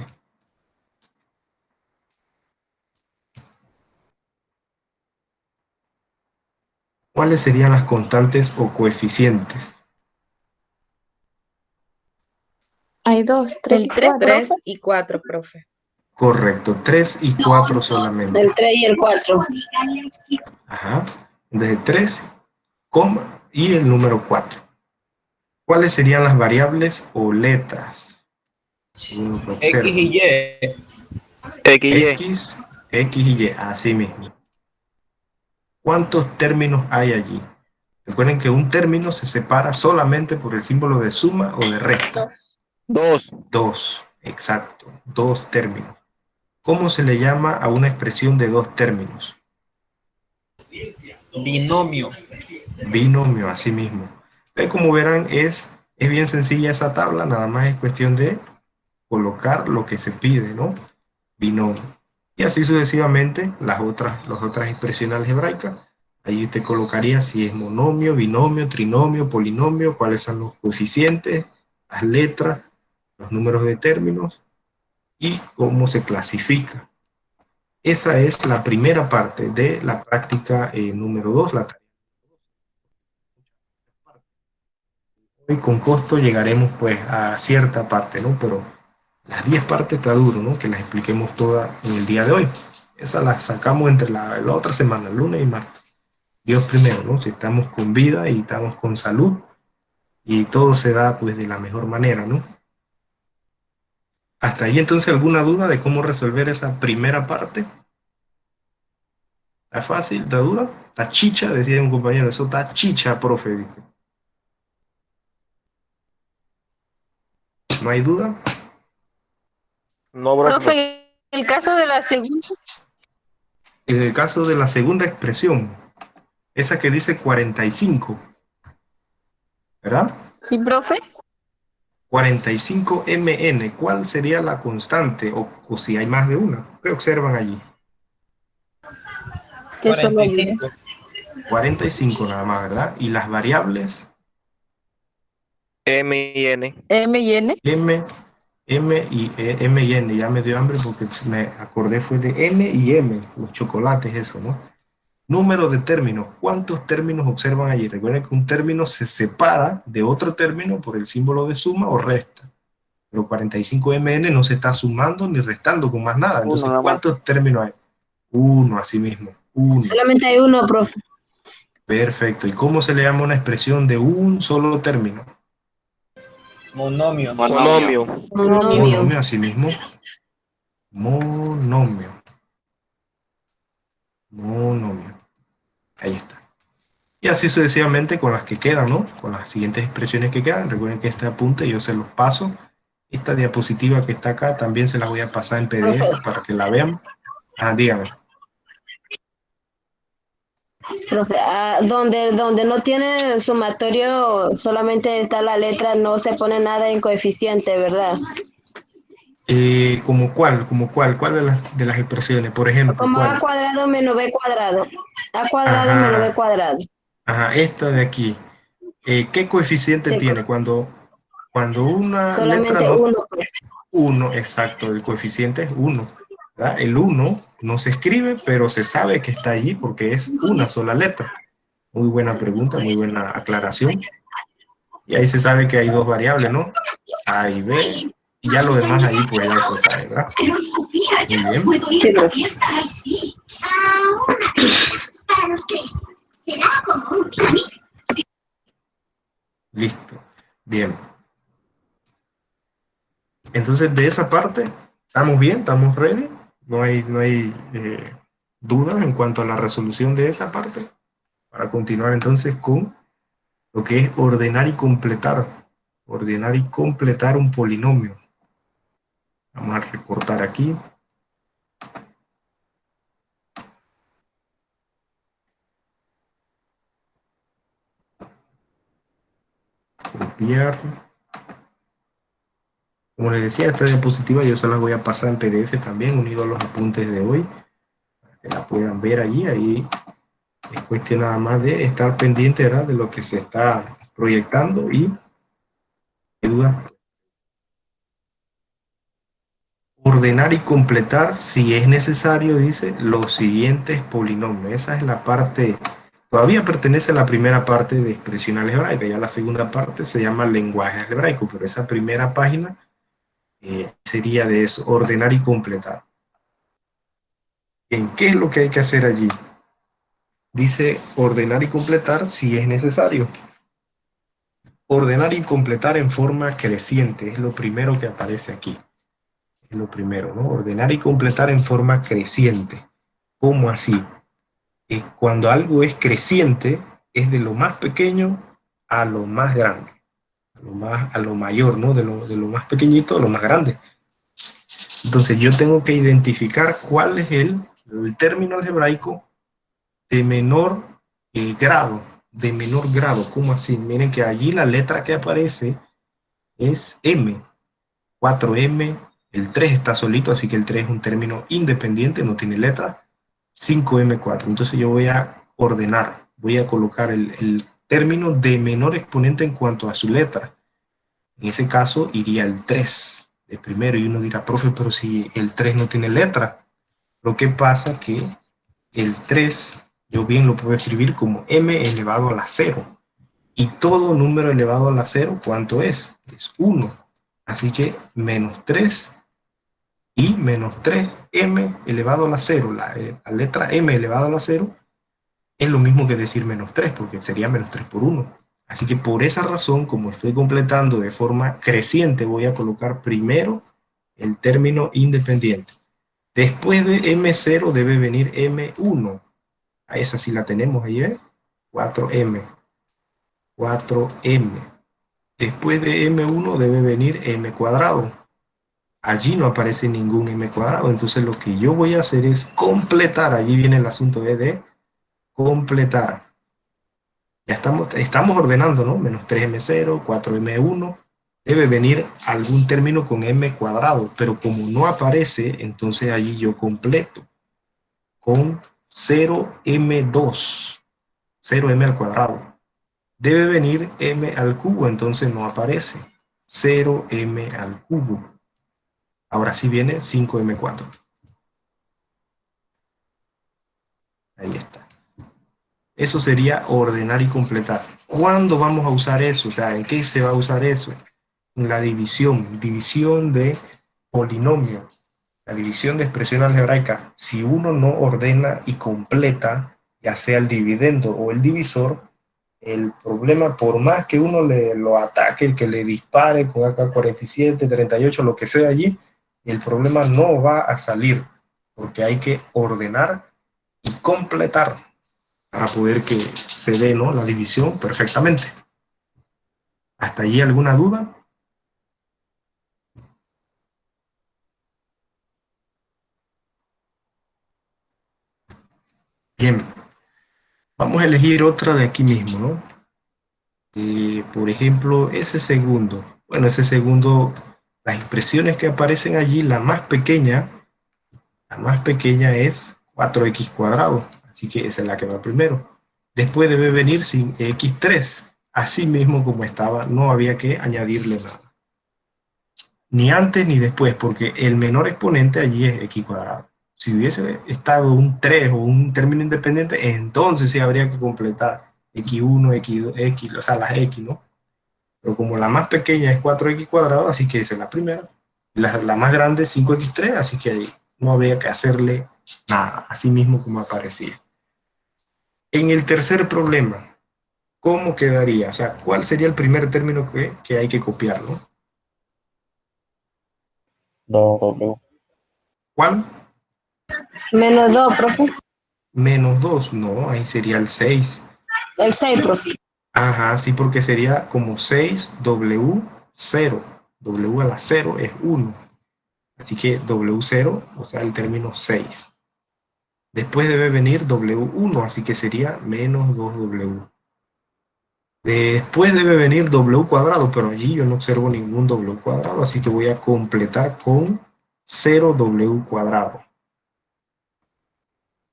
¿Cuáles serían las constantes o coeficientes? Hay dos, tres y cuatro. 3 y 4, profe. Correcto, 3 y 4 solamente. El 3 y el 4. Ajá. Desde 3, coma, y el número 4. ¿Cuáles serían las variables o letras? Uno que observa. X y Y. X, X y Y, así mismo. ¿Cuántos términos hay allí? Recuerden que un término se separa solamente por el símbolo de suma o de resta. 2. 2, exacto, 2 términos. ¿Cómo se le llama a una expresión de 2 términos? Binomio. Binomio, así mismo. Como verán, es bien sencilla esa tabla, nada más es cuestión de colocar lo que se pide, ¿no? Binomio. Y así sucesivamente las otras expresiones algebraicas. Ahí usted colocaría si es monomio, binomio, trinomio, polinomio, cuáles son los coeficientes, las letras, los números de términos y cómo se clasifica. Esa es la primera parte de la práctica número 2, la tarea. Hoy con costo llegaremos pues a cierta parte, ¿no? Pero las 10 partes está duro, ¿no? Que las expliquemos todas en el día de hoy. Esa las sacamos entre la otra semana, lunes y martes. Dios primero, ¿no? Si estamos con vida y estamos con salud y todo se da pues de la mejor manera, ¿no? Hasta ahí entonces alguna duda de cómo resolver esa primera parte. ¿Está fácil? ¿Está dura? ¿Está chicha? Decía un compañero, eso está chicha, profe, dice. ¿No hay duda? No, Profe, en el caso de la segunda. En el caso de la segunda expresión, esa que dice 45, ¿verdad? Sí, profe. 45 mn, ¿cuál sería la constante? O si hay más de una, ¿qué observan allí? Que solo hay una. 45. 45 nada más, ¿verdad? Y las variables M y N. M y N. M y N, ya me dio hambre porque me acordé fue de N y M, los chocolates, eso, ¿no? Número de términos, ¿cuántos términos observan allí? Recuerden que un término se separa de otro término por el símbolo de suma o resta. Pero 45mn no se está sumando ni restando con más nada. Entonces, ¿cuántos términos hay? Uno, así mismo. Uno. Solamente hay uno, profe. Perfecto. ¿Y cómo se le llama una expresión de un solo término? Monomio. Monomio, Monomio. así mismo. Monomio. Monomio. Ahí está. Y así sucesivamente con las que quedan, ¿no? Con las siguientes expresiones que quedan. Recuerden que este apunte yo se los paso. Esta diapositiva que está acá también se la voy a pasar en PDF para que la vean. Ah, dígame. Profe, donde no tiene sumatorio, solamente está la letra, no se pone nada en coeficiente, ¿verdad? ¿Como cuál? ¿Cuál de las expresiones? Por ejemplo, Como ¿cuál? A cuadrado menos B cuadrado. A cuadrado Ajá. menos B cuadrado. Ajá, esta de aquí. ¿Qué coeficiente Sí, tiene? Cuando una letra solamente no... uno, profe. 1, exacto, el coeficiente es 1. ¿Verdad? El 1 no se escribe, pero se sabe que está allí porque es una sola letra. Muy buena pregunta, muy buena aclaración. Y ahí se sabe que hay dos variables, ¿no? A y B. Y ya lo demás ahí, pues ya usted sabe, ¿verdad? Pero Sofía, yo Muy bien. no puedo ir a la fiesta así. Para los tres. Será como un picnic. Listo. Bien. Entonces, de esa parte, ¿estamos bien? ¿Estamos ready? No hay dudas en cuanto a la resolución de esa parte. Para continuar entonces con lo que es ordenar y completar. Ordenar y completar un polinomio. Vamos a recortar aquí. Copiar. Como les decía, esta diapositiva yo se las voy a pasar en PDF también, unido a los apuntes de hoy, para que la puedan ver allí. Ahí es cuestión nada más de estar pendiente, ¿verdad?, de lo que se está proyectando y duda. Ordenar y completar, si es necesario, dice, los siguientes polinomios. Esa es la parte Todavía pertenece a la primera parte de expresión algebraica, ya la segunda parte se llama lenguaje algebraico, pero esa primera página sería de eso, ordenar y completar. Bien, ¿qué es lo que hay que hacer allí? Dice ordenar y completar si es necesario. Ordenar y completar en forma creciente es lo primero que aparece aquí. Es lo primero, ¿no? Ordenar y completar en forma creciente. ¿Cómo así? Cuando algo es creciente, es de lo más pequeño a lo más grande, a lo mayor, ¿no? De lo más pequeñito a lo más grande. Entonces yo tengo que identificar cuál es el término algebraico de menor grado, ¿cómo así? Miren que allí la letra que aparece es M, 4M, el 3 está solito, así que el 3 es un término independiente, no tiene letra, 5M4. Entonces yo voy a ordenar, voy a colocar el término de menor exponente en cuanto a su letra. En ese caso iría el 3 de primero, y uno dirá, profe, pero si el 3 no tiene letra. Lo que pasa que el 3 yo bien lo puedo escribir como m elevado a la 0. Y todo número elevado a la 0, ¿cuánto es? Es 1. Así que menos 3 y menos 3m elevado a la 0. La letra m elevado a la 0 es lo mismo que decir menos 3, porque sería menos 3 por 1. Así que por esa razón, como estoy completando de forma creciente, voy a colocar primero el término independiente. Después de M0 debe venir M1. A esa sí la tenemos ahí, ¿eh? 4M. 4M. Después de M1 debe venir M cuadrado. Allí no aparece ningún M cuadrado. Entonces lo que yo voy a hacer es completar. Allí viene el asunto de completar. Ya estamos ordenando, ¿no? Menos 3M0, 4M1. Debe venir algún término con M cuadrado, pero como no aparece, entonces allí yo completo con 0M2, 0M al cuadrado. Debe venir M al cubo, entonces no aparece, 0M al cubo. Ahora sí viene 5M4. Ahí está. Eso sería ordenar y completar. ¿Cuándo vamos a usar eso? O sea, ¿en qué se va a usar eso? En la división de polinomio, la división de expresión algebraica. Si uno no ordena y completa, ya sea el dividendo o el divisor, el problema, por más que uno lo ataque, que le dispare con AK-47, 38, lo que sea allí, el problema no va a salir, porque hay que ordenar y completar para poder que se dé, ¿no?, la división perfectamente. ¿Hasta allí alguna duda? Bien, vamos a elegir otra de aquí mismo, ¿no? Por ejemplo, ese segundo. Bueno, ese segundo, las expresiones que aparecen allí, la más pequeña es 4x cuadrado, así que esa es la que va primero. Después debe venir sin x3, así mismo como estaba, no había que añadirle nada. Ni antes ni después, porque el menor exponente allí es x cuadrado. Si hubiese estado un 3 o un término independiente, entonces sí habría que completar x1, x2, x, o sea, las x, ¿no? Pero como la más pequeña es 4x cuadrado, así que esa es la primera. La más grande es 5x3, así que ahí no habría que hacerle nada, así mismo como aparecía. En el tercer problema, ¿cómo quedaría? O sea, ¿cuál sería el primer término que hay que copiar, ¿no? 2W. ¿Cuál? Menos 2, profe. Menos 2, no, ahí sería el 6. El 6, profe. Ajá, sí, porque sería como 6W0. W a la 0 es 1. Así que W0, o sea, el término 6. Después debe venir W1, así que sería menos 2W. Después debe venir W cuadrado, pero allí yo no observo ningún W cuadrado, así que voy a completar con 0W cuadrado.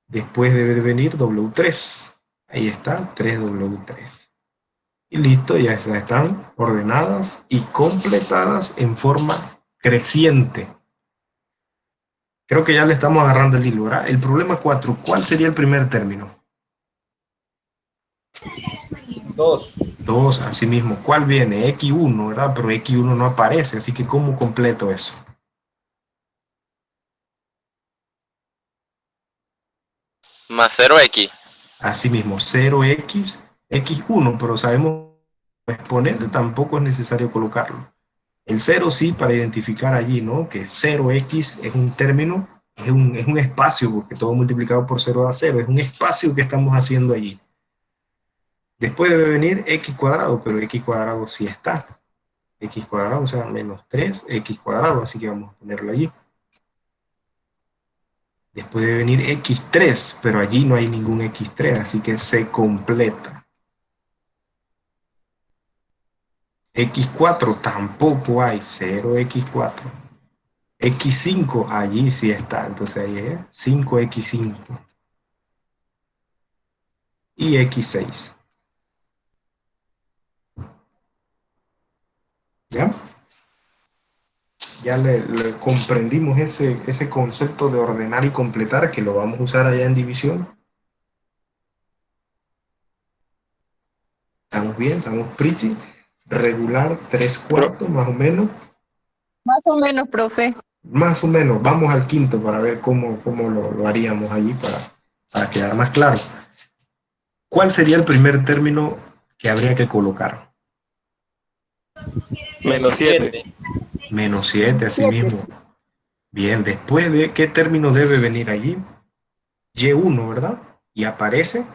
Después debe venir W3. Ahí está, 3W3. Y listo, ya están ordenadas y completadas en forma creciente. Creo que ya le estamos agarrando el hilo, ¿verdad? El problema 4, ¿cuál sería el primer término? 2. 2, así mismo. ¿Cuál viene? X1, ¿verdad? Pero X1 no aparece, así que ¿cómo completo eso? Más 0x. Así mismo, 0x, x1, pero sabemos que exponente tampoco es necesario colocarlo. El 0 sí para identificar allí, ¿no? Que 0x es un término, es un espacio, porque todo multiplicado por 0 da 0, es un espacio que estamos haciendo allí. Después debe venir x cuadrado, pero x cuadrado sí está. X cuadrado, o sea, menos 3x cuadrado, así que vamos a ponerlo allí. Después debe venir x3, pero allí no hay ningún x3, así que se completa. X4 tampoco hay, 0x4. X5, allí sí está, entonces ahí es 5x5. Y x6. ¿Ya? Ya le comprendimos ese concepto de ordenar y completar, que lo vamos a usar allá en división. ¿Estamos bien? ¿Estamos pretty? Regular, 3/4 más o menos. Más o menos, profe. Más o menos, vamos al quinto para ver cómo lo haríamos allí para quedar más claro. ¿Cuál sería el primer término que habría que colocar? Menos 7. Menos 7, así mismo. Bien, después de qué término debe venir allí? Y1, ¿verdad? Y aparece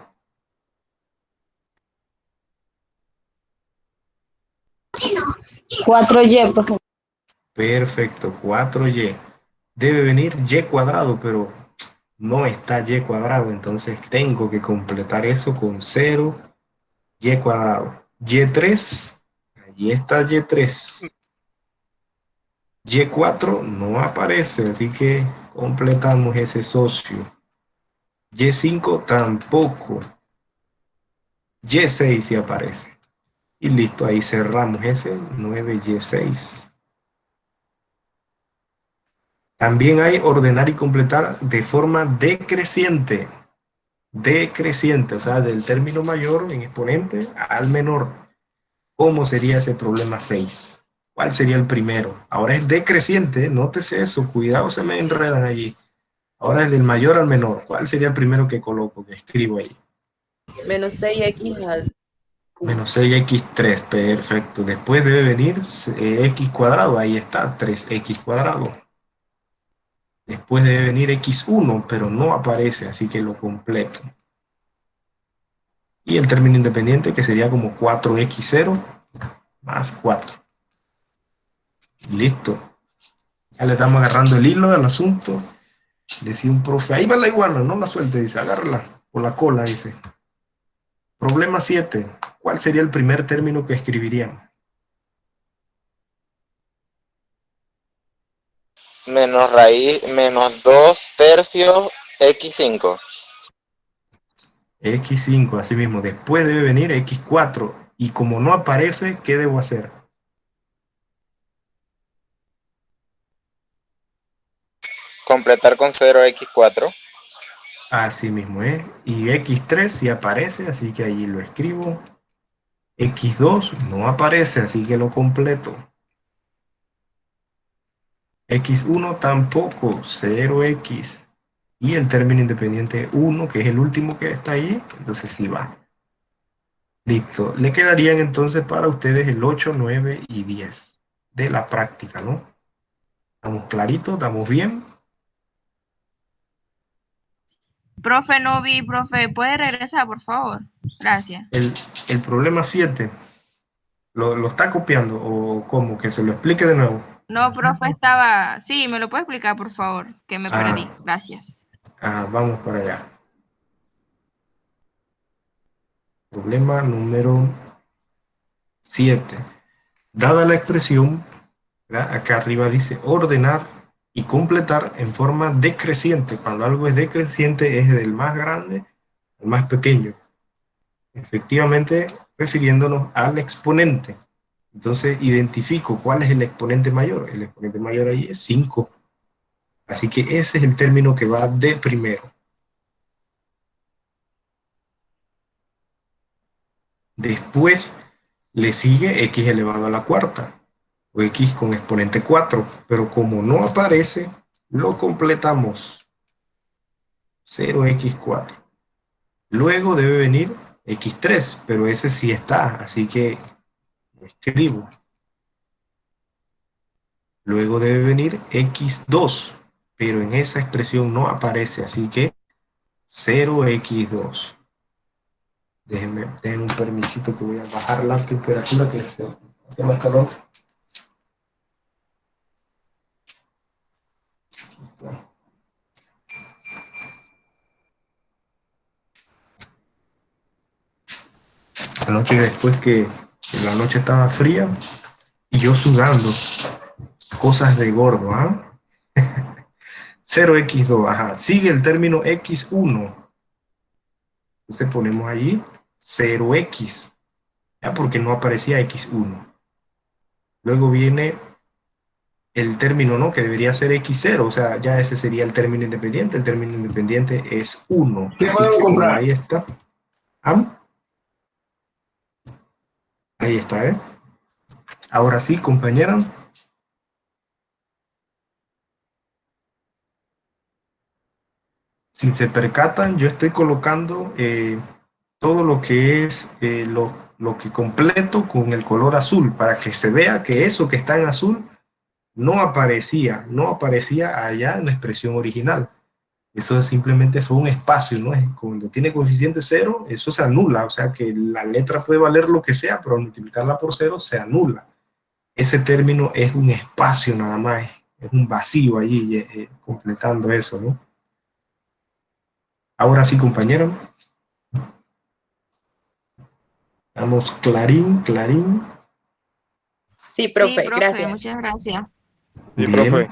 4Y, profe. perfecto, 4y. Debe venir y cuadrado, pero no está y cuadrado, entonces tengo que completar eso con 0 y cuadrado. Y3, allí está Y3. Y4 no aparece, así que completamos ese socio. Y5 tampoco. Y6 sí aparece. Y listo, ahí cerramos ese 9y6. También hay ordenar y completar de forma decreciente. Decreciente, o sea, del término mayor en exponente al menor. ¿Cómo sería ese problema 6? ¿Cuál sería el primero? Ahora es decreciente, nótese eso, cuidado, se me enredan allí. Ahora es del mayor al menor. ¿Cuál sería el primero que coloco, que escribo ahí? Menos 6x al cubo. Menos 6x3, perfecto. Después debe venir x cuadrado, ahí está, 3x cuadrado. Después debe venir x1, pero no aparece, así que lo completo. Y el término independiente, que sería como 4x0 más 4. Listo. Ya le estamos agarrando el hilo al asunto. Decía un profe, ahí va la iguana, no la suelte, dice, agárrala por la cola, dice. Problema 7. ¿Cuál sería el primer término que escribiríamos? Menos raíz, menos 2 tercios x5. X5, así mismo. Después debe venir X4. Y como no aparece, ¿qué debo hacer? Completar con 0x4. Así mismo, ¿eh? Y X3 sí aparece, así que ahí lo escribo. X2 no aparece, así que lo completo. X1 tampoco, 0x. Y el término independiente 1, que es el último que está ahí, entonces sí va. Listo. Le quedarían entonces para ustedes el 8, 9 y 10 de la práctica, ¿no? ¿Estamos claritos? ¿Estamos bien? Profe, no vi, profe, ¿puede regresar, por favor? Gracias. El problema 7, ¿lo está copiando o cómo? Que se lo explique de nuevo. No, profe, estaba... Sí, ¿me lo puede explicar, por favor? Que me perdí. Gracias. Vamos para allá. Problema número 7. Dada la expresión, ¿verdad? Acá arriba dice ordenar y completar en forma decreciente. Cuando algo es decreciente es del más grande al más pequeño. Efectivamente, refiriéndonos al exponente. Entonces, identifico cuál es el exponente mayor. El exponente mayor ahí es 5. Así que ese es el término que va de primero. Después le sigue x elevado a la cuarta, o x con exponente 4, pero como no aparece, lo completamos. 0x4. Luego debe venir x3, pero ese sí está, así que escribo. Luego debe venir x2, pero en esa expresión no aparece, así que 0x2. Déjenme un permisito que voy a bajar la temperatura que hace más calor. Anoche, después que la noche estaba fría y yo sudando, cosas de gordo, ¿ah? 0x2, ajá. Sigue el término x1. Entonces ponemos allí 0x, ¿ya? Porque no aparecía x1. Luego viene el término, ¿no? Que debería ser x0, o sea, ya ese sería el término independiente. El término independiente es 1. ¿Qué podemos comprar? Ahí está. ¿Ah? Ahí está, ¿eh? Ahora sí, compañera. Si se percatan, yo estoy colocando todo lo que es lo que completo con el color azul, para que se vea que eso que está en azul no aparecía allá en la expresión original. Eso simplemente fue un espacio, ¿no? Cuando tiene coeficiente 0, eso se anula, o sea que la letra puede valer lo que sea, pero al multiplicarla por 0 se anula. Ese término es un espacio nada más, es un vacío allí, completando eso, ¿no? Ahora sí, compañero. Vamos, clarín. Sí, profe, Sí, profe, gracias. muchas gracias. Sí, Bien. profe.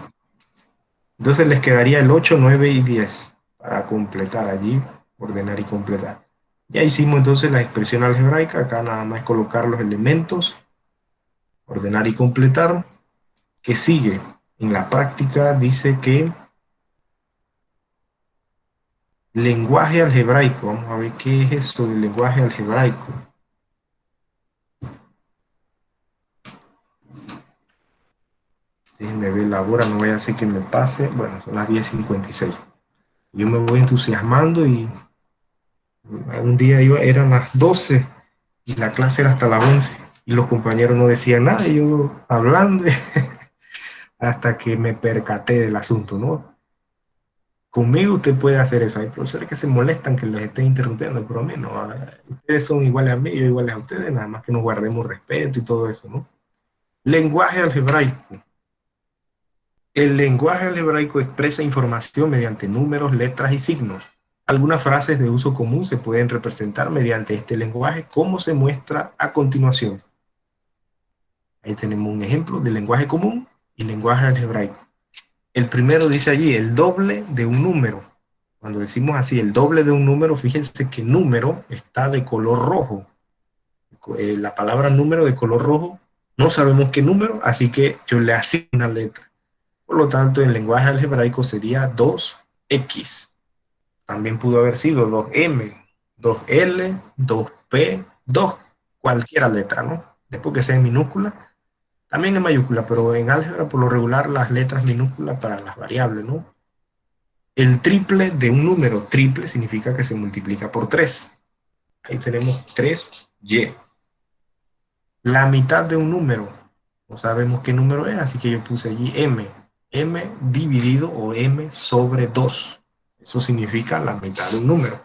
Entonces les quedaría el 8, 9 y 10 para completar allí, ordenar y completar. Ya hicimos entonces la expresión algebraica, acá nada más colocar los elementos, ordenar y completar. ¿Qué sigue? En la práctica dice que lenguaje algebraico. Vamos a ver qué es esto del lenguaje algebraico. Déjenme ver la hora, no voy a hacer que me pase. Bueno, son las 10:56. Yo me voy entusiasmando y un día eran las 12 y la clase era hasta las 11 y los compañeros no decían nada, y yo hablando hasta que me percaté del asunto, ¿no? Conmigo usted puede hacer eso. Hay profesores que se molestan que les estén interrumpiendo, pero a mí no. Ustedes son iguales a mí, yo iguales a ustedes, nada más que nos guardemos respeto y todo eso, ¿no? Lenguaje algebraico. El lenguaje algebraico expresa información mediante números, letras y signos. Algunas frases de uso común se pueden representar mediante este lenguaje, como se muestra a continuación. Ahí tenemos un ejemplo de lenguaje común y lenguaje algebraico. El primero dice allí el doble de un número. Cuando decimos así, el doble de un número, fíjense que número está de color rojo. La palabra número de color rojo, no sabemos qué número, así que yo le asigno una letra. Por lo tanto, en lenguaje algebraico sería 2x. También pudo haber sido 2m, 2l, 2p, 2, cualquiera letra, ¿no? Después que sea en minúscula, también en mayúscula, pero en álgebra por lo regular las letras minúsculas para las variables, ¿no? El triple de un número, triple significa que se multiplica por 3. Ahí tenemos 3y. La mitad de un número, no sabemos qué número es, así que yo puse allí m. M dividido o m sobre 2. Eso significa la mitad de un número.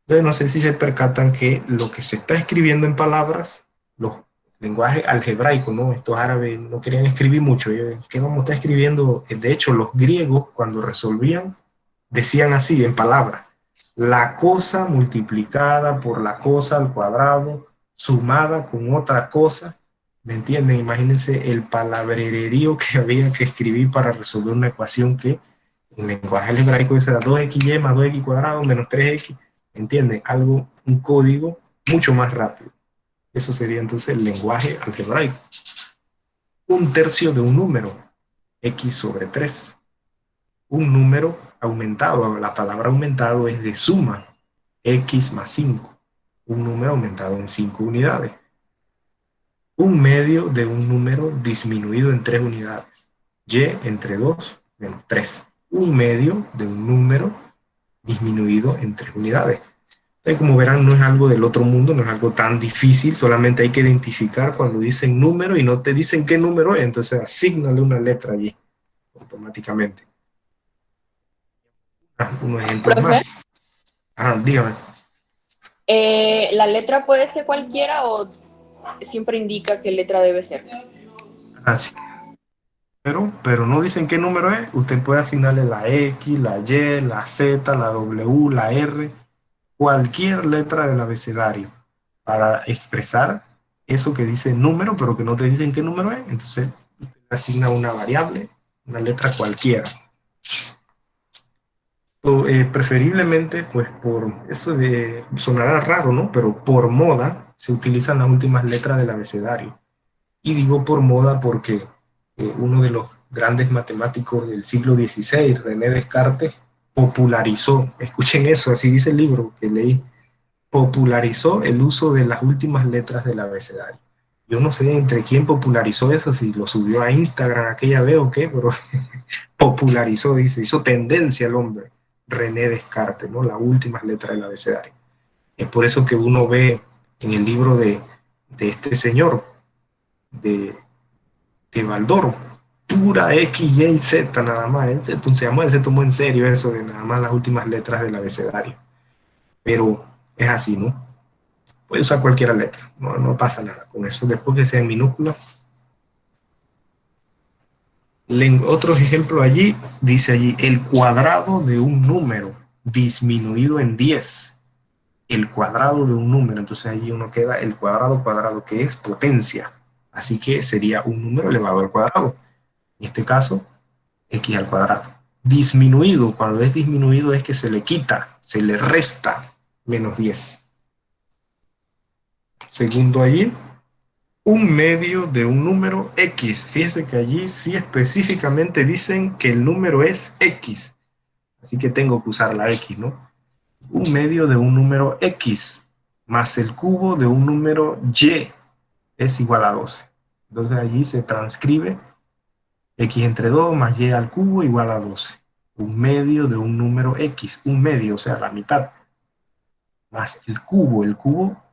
Entonces no sé si se percatan que lo que se está escribiendo en palabras, los lenguajes algebraicos, ¿no? Estos árabes no querían escribir mucho. ¿Qué vamos a estar escribiendo? De hecho, los griegos cuando resolvían decían así en palabras: la cosa multiplicada por la cosa al cuadrado, sumada con otra cosa. ¿Me entienden? Imagínense el palabrerío que había que escribir para resolver una ecuación que en lenguaje algebraico eso era 2xy más 2x cuadrado menos 3x. ¿Me entienden? Algo, un código mucho más rápido. Eso sería entonces el lenguaje algebraico. Un tercio de un número, x sobre 3. Un número aumentado, la palabra aumentado es de suma, x más 5. un número aumentado en 5 unidades. Un medio de un número disminuido en 3 unidades. Y entre 2 menos 3. Un medio de un número disminuido en 3 unidades. Entonces, como verán, no es algo del otro mundo, no es algo tan difícil, solamente hay que identificar cuando dicen número y no te dicen qué número es, entonces asígnale una letra allí automáticamente. Unos ejemplos Profe. más. Ajá, dígame. ¿La letra puede ser cualquiera o siempre indica qué letra debe ser? Así. Pero no dicen qué número es, usted puede asignarle la X, la Y, la Z, la W, la R, cualquier letra del abecedario para expresar eso que dice número, pero que no te dicen qué número es, entonces usted le asigna una variable, una letra cualquiera. Preferiblemente, pues por eso sonará raro, ¿no? Pero por moda se utilizan las últimas letras del abecedario. Y digo por moda porque uno de los grandes matemáticos del siglo XVI, René Descartes, popularizó, escuchen eso, así dice el libro que leí, popularizó el uso de las últimas letras del abecedario. Yo no sé entre quién popularizó eso, si lo subió a Instagram aquella vez o qué, pero popularizó, dice, hizo tendencia el hombre, René Descartes, ¿no? Las últimas letras del abecedario. Es por eso que uno ve en el libro de este señor, de Baldor, pura X, Y, Z nada más. Él se tomó en serio eso de nada más las últimas letras del abecedario. Pero es así, ¿no? Puede usar cualquier letra, no pasa nada con eso. Después que sea en minúscula. Otro ejemplo allí, dice allí, el cuadrado de un número disminuido en 10. El cuadrado de un número, entonces allí uno queda el cuadrado, que es potencia. Así que sería un número elevado al cuadrado. En este caso, x al cuadrado. Disminuido, cuando es disminuido es que se le quita, se le resta menos 10. Segundo allí, un medio de un número x. Fíjense que allí sí específicamente dicen que el número es x. Así que tengo que usar la x, ¿no? Un medio de un número x más el cubo de un número y es igual a 12. Entonces allí se transcribe x entre 2 más y al cubo igual a 12. Un medio de un número x, un medio, o sea, la mitad, más el cubo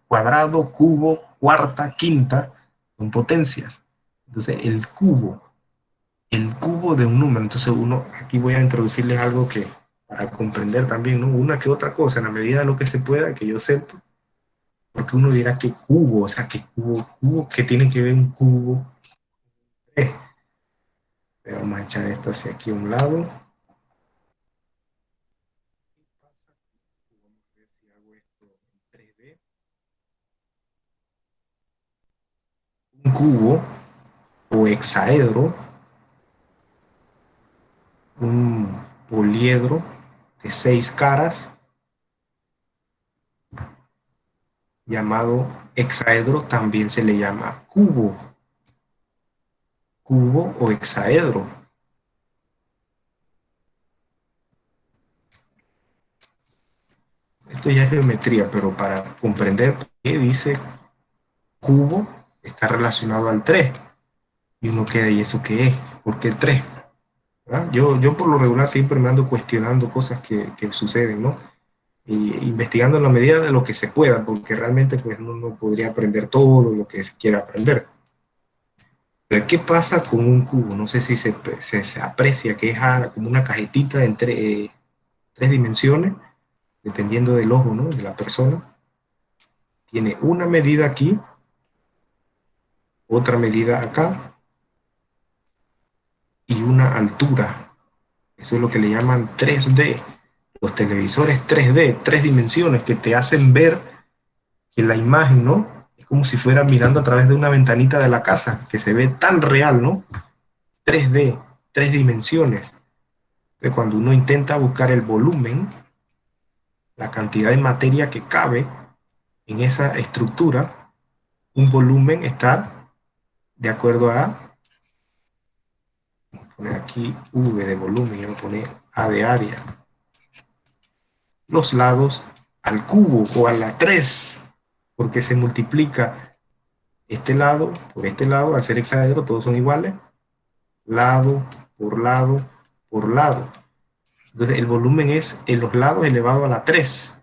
cuadrado, cubo, cuarta, quinta, son potencias. Entonces el cubo de un número, entonces aquí voy a introducirles algo que, para comprender también, ¿no? Una que otra cosa, en la medida de lo que se pueda, que yo sepa, porque uno dirá que cubo, o sea, que cubo, que tiene que ver un cubo. Vamos a echar esto hacia aquí a un lado. Un cubo o hexaedro, un poliedro de 6 caras, llamado hexaedro, también se le llama cubo o hexaedro. Esto ya es geometría, pero para comprender por qué dice cubo, está relacionado al 3. Y uno queda, ¿y eso qué es? ¿Por qué el 3? ¿Verdad? Yo por lo regular siempre me ando cuestionando cosas que suceden, ¿no? Y investigando en la medida de lo que se pueda, porque realmente pues no podría aprender todo lo que se quiera aprender. Pero ¿qué pasa con un cubo? No sé si se aprecia que es como una cajetita entre 3 dimensiones, dependiendo del ojo, ¿no? De la persona. Tiene una medida aquí, otra medida acá, y una altura. Eso es lo que le llaman 3D. Los televisores 3D, 3 dimensiones, que te hacen ver que la imagen, ¿no? Es como si fuera mirando a través de una ventanita de la casa, que se ve tan real, ¿no? 3D, 3 dimensiones. Entonces, cuando uno intenta buscar el volumen, la cantidad de materia que cabe en esa estructura, un volumen está de acuerdo a, voy a poner aquí V de volumen, y voy a poner A de área. Los lados al cubo o a la 3 porque se multiplica este lado por este lado, al ser hexaedro todos son iguales, lado por lado por lado. Entonces el volumen es en los lados elevado a la 3,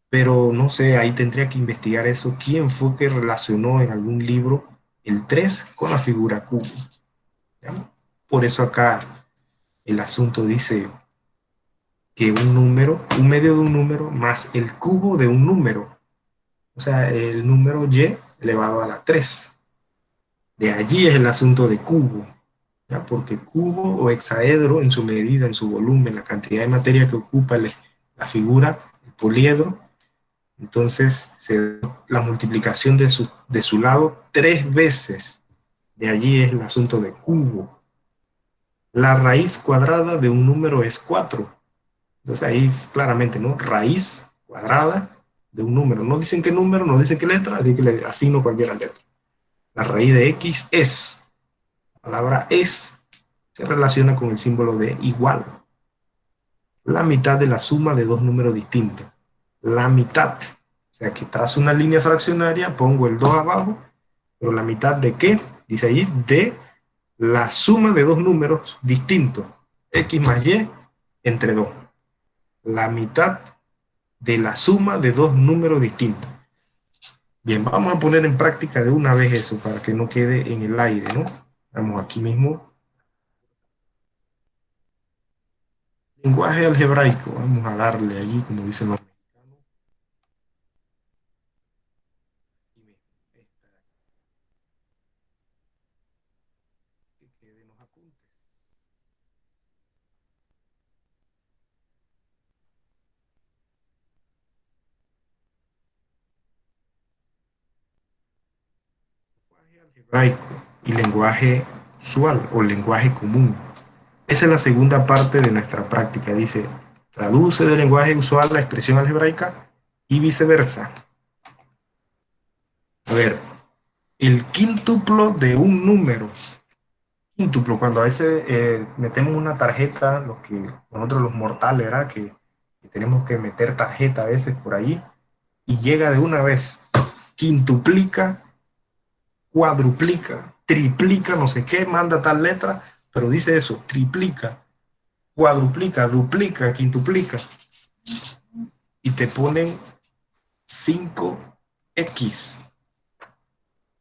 pero no sé, ahí tendría que investigar eso. ¿Quién fue que relacionó en algún libro el 3 con la figura cubo? ¿Ya? Por eso acá el asunto dice que un número, un medio de un número más el cubo de un número, o sea, el número y elevado a la 3. De allí es el asunto de cubo, ¿ya? Porque cubo o hexaedro en su medida, en su volumen, la cantidad de materia que ocupa la figura, el poliedro, entonces se da la multiplicación de su lado 3 veces. De allí es el asunto de cubo. La raíz cuadrada de un número es 4. Entonces ahí claramente, ¿no? Raíz cuadrada de un número. No dicen qué número, no dicen qué letra, así que le asigno cualquier letra. La raíz de x es. La palabra es se relaciona con el símbolo de igual. La mitad de la suma de dos números distintos. La mitad. O sea que trazo una línea fraccionaria, pongo el 2 abajo, pero la mitad de qué? Dice allí, de la suma de dos números distintos. X más y entre 2. La mitad de la suma de dos números distintos. Bien, vamos a poner en práctica de una vez eso para que no quede en el aire, ¿no? Vamos aquí mismo. Lenguaje algebraico. Vamos a darle allí, como dicen los mexicanos. Que queden los apuntes. Lenguaje algebraico y lenguaje usual o lenguaje común. Esa es la segunda parte de nuestra práctica. Dice, traduce del lenguaje usual la expresión algebraica y viceversa. A ver, el quíntuplo de un número. Quíntuplo, cuando a veces metemos una tarjeta, los que nosotros los mortales, ¿verdad? Que tenemos que meter tarjeta a veces por ahí y llega de una vez. Quintuplica, cuadruplica, triplica, no sé qué, manda tal letra, pero dice eso, triplica, cuadruplica, duplica, quintuplica. Y te ponen 5x,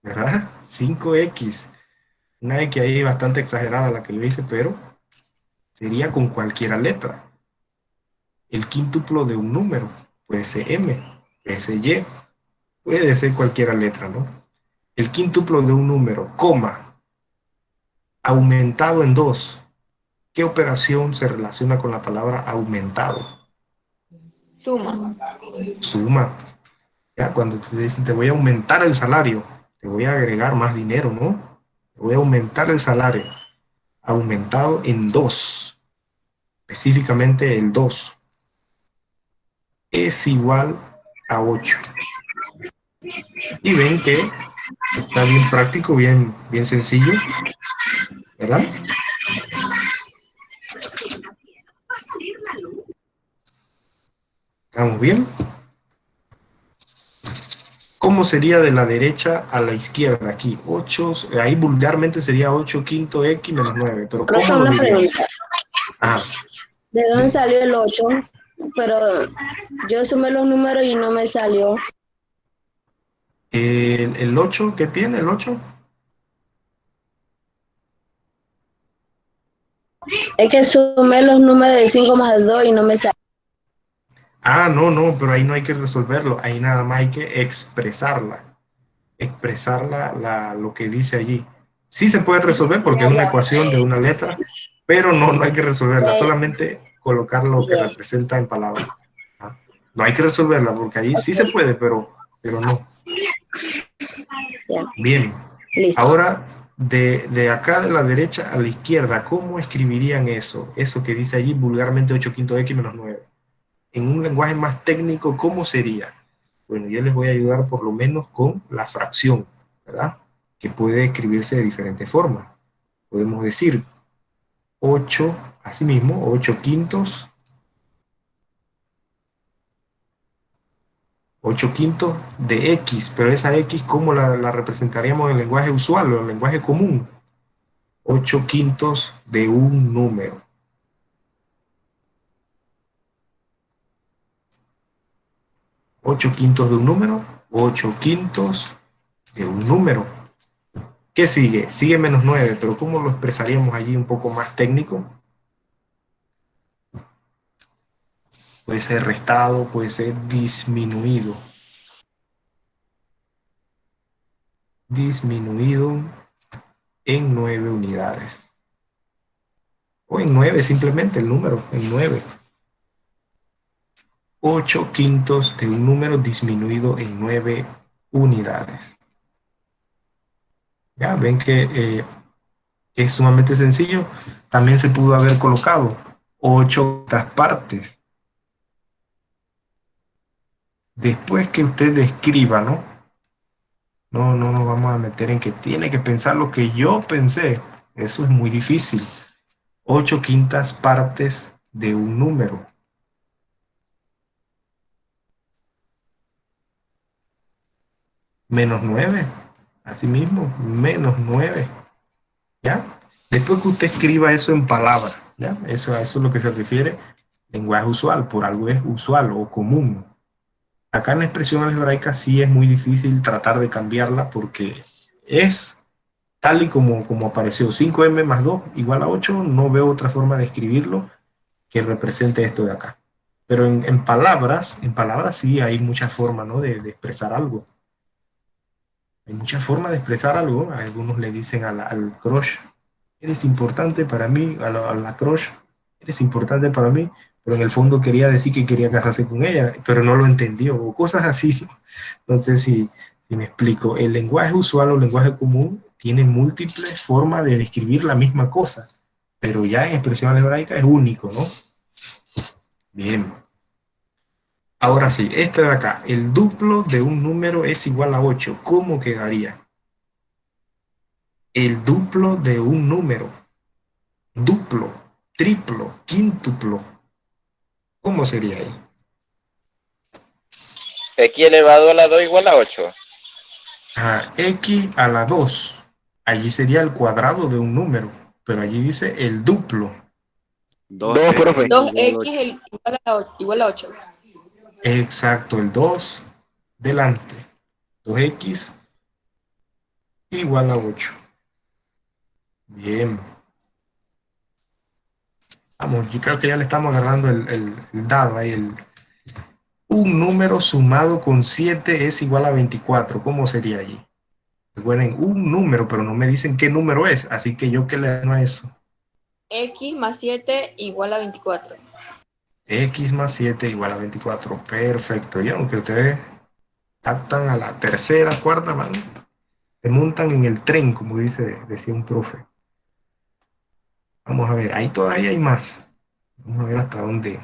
¿verdad? 5x. Una X ahí bastante exagerada la que yo hice, pero sería con cualquier letra. El quíntuplo de un número, puede ser M, puede ser Y, puede ser cualquier letra, ¿no? El quíntuplo de un número, coma, aumentado en 2. ¿Qué operación se relaciona con la palabra aumentado? Suma. Suma. Ya, cuando te dicen te voy a aumentar el salario, te voy a agregar más dinero, ¿no? Te voy a aumentar el salario. Aumentado en 2. Específicamente el 2. Es igual a 8. Y ven que está bien práctico, bien sencillo, ¿verdad? ¿Estamos bien? ¿Cómo sería de la derecha a la izquierda aquí? 8, ahí vulgarmente sería 8 quinto x menos 9, pero Profe, ¿cómo lo una diríamos? pregunta. Ah, ¿De dónde salió el 8? Pero yo sumé los números y no me salió. el 8, ¿qué tiene el 8? Es que sumé los números de 5 más el 2 y no me salió. Ah, no, pero ahí no hay que resolverlo, ahí nada más hay que expresar lo que dice allí. Sí se puede resolver porque es una ecuación de una letra, pero no hay que resolverla, solamente colocar lo que representa en palabras. ¿Ah? No hay que resolverla porque ahí sí se puede, pero no. Bien, Listo. ahora de acá de la derecha a la izquierda, ¿cómo escribirían eso? Eso que dice allí vulgarmente 8 quinto x menos 9. En un lenguaje más técnico, ¿cómo sería? Bueno, yo les voy a ayudar por lo menos con la fracción, ¿verdad? Que puede escribirse de diferentes formas. Podemos decir 8, así mismo, 8 quintos 8 quintos de X, pero esa X, ¿cómo la representaríamos en el lenguaje usual o en el lenguaje común? 8 quintos de un número. ¿8 quintos de un número? 8 quintos de un número. ¿Qué sigue? Sigue menos 9, pero ¿cómo lo expresaríamos allí un poco más técnico? Puede ser restado, puede ser disminuido. Disminuido en 9 unidades. O en 9 simplemente el número, en 9. 8 quintos de un número disminuido en 9 unidades. Ya ven que es sumamente sencillo. También se pudo haber colocado 8 otras partes. Después que usted describa, ¿no? No nos vamos a meter en que tiene que pensar lo que yo pensé. Eso es muy difícil. 8 quintas partes de un número. Menos 9. Asimismo, menos 9. ¿Ya? Después que usted escriba eso en palabras, ¿ya? A eso es lo que se refiere lenguaje usual, por algo es usual o común. Acá en la expresión algebraica sí es muy difícil tratar de cambiarla porque es tal y como apareció. 5m más 2 igual a 8, no veo otra forma de escribirlo que represente esto de acá. Pero en palabras sí hay muchas formas, ¿no? de expresar algo. Hay muchas formas de expresar algo. Algunos le dicen al crush, eres importante para mí, a la crush, eres importante para mí, pero en el fondo quería decir que quería casarse con ella, pero no lo entendió, o cosas así. No sé si me explico. El lenguaje usual o lenguaje común tiene múltiples formas de describir la misma cosa, pero ya en expresión algebraica es único, ¿no? Bien. Ahora sí, este de acá, el duplo de un número es igual a 8. ¿Cómo quedaría? El duplo de un número, duplo, triplo, quíntuplo. ¿Cómo sería ahí? X elevado a la 2 igual a 8. X a la 2. Allí sería el cuadrado de un número, pero allí dice el duplo. 2, profe. 2x igual a 8. Exacto, el 2 delante. 2x igual a 8. Bien. Vamos, yo creo que ya le estamos agarrando el dado ahí. Un número sumado con 7 es igual a 24. ¿Cómo sería allí? Recuerden, un número, pero no me dicen qué número es, así que yo qué le doy a eso. X más 7 igual a 24. X más 7 igual a 24. Perfecto. Y aunque ustedes captan a la tercera, cuarta, van, se montan en el tren, como decía un profe. Vamos a ver, ahí todavía hay más. Vamos a ver hasta dónde.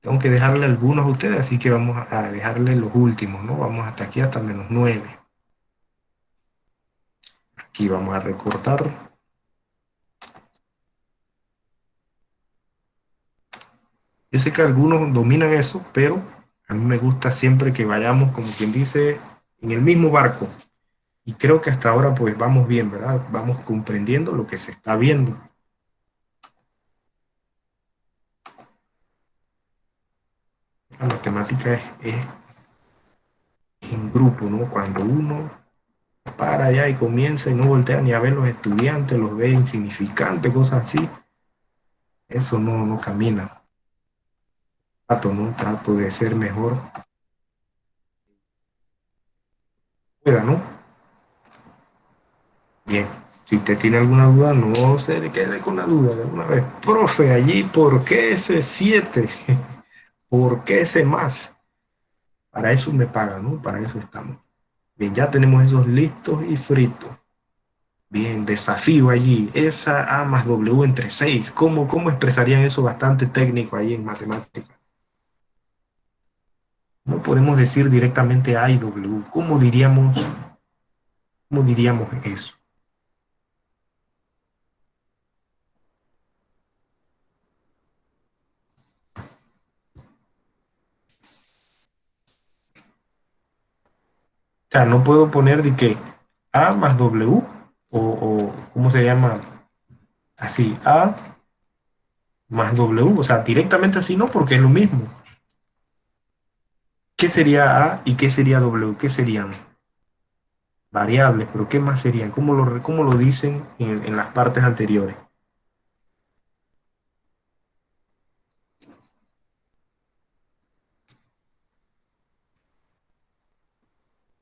Tengo que dejarle algunos a ustedes, así que vamos a dejarle los últimos, ¿no? Vamos hasta aquí, hasta menos 9. Aquí vamos a recortar. Yo sé que algunos dominan eso, pero a mí me gusta siempre que vayamos, como quien dice, en el mismo barco. Y creo que hasta ahora pues vamos bien, ¿verdad? Vamos comprendiendo lo que se está viendo. La matemática es en grupo, ¿no? Cuando uno para allá y comienza y no voltea ni a ver los estudiantes, los ve insignificantes, cosas así, eso no camina. Trato de ser mejor. Pueda, ¿no? Bien. Si usted tiene alguna duda, no se le quede con la duda de una vez. Profe, allí, ¿por qué ese 7? ¿Por qué ese más? Para eso me pagan, ¿no? Para eso estamos. Bien, ya tenemos esos listos y fritos. Bien, desafío allí. Esa A más W entre 6. ¿Cómo expresarían eso bastante técnico ahí en matemática? No podemos decir directamente A y W. Cómo diríamos eso? sea, no puedo poner de que A más W o ¿cómo se llama? Así, A más W, o sea, directamente así no, porque es lo mismo. ¿Qué sería A y qué sería W? ¿Qué serían? Variables, pero ¿qué más serían? Cómo lo dicen en las partes anteriores?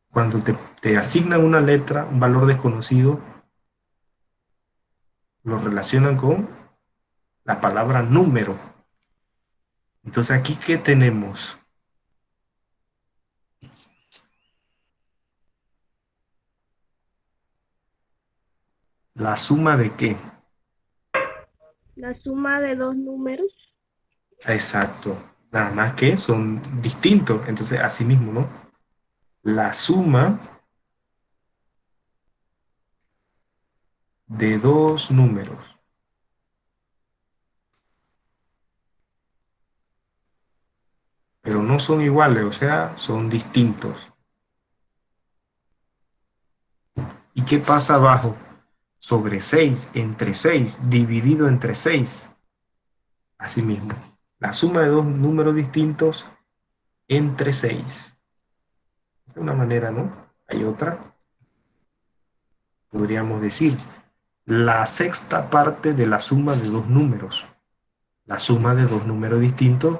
Cuando te asignan una letra, un valor desconocido, lo relacionan con la palabra número. Entonces, ¿aquí qué tenemos? ¿La suma de qué? La suma de dos números. Exacto. Nada más que son distintos. Entonces, así mismo, ¿no? La suma de dos números. Pero no son iguales, o sea, son distintos. ¿Y qué pasa abajo? Sobre 6 entre 6 dividido entre 6. Así mismo. La suma de dos números distintos entre 6. De una manera, ¿no? Hay otra. Podríamos decir la sexta parte de la suma de dos números. La suma de dos números distintos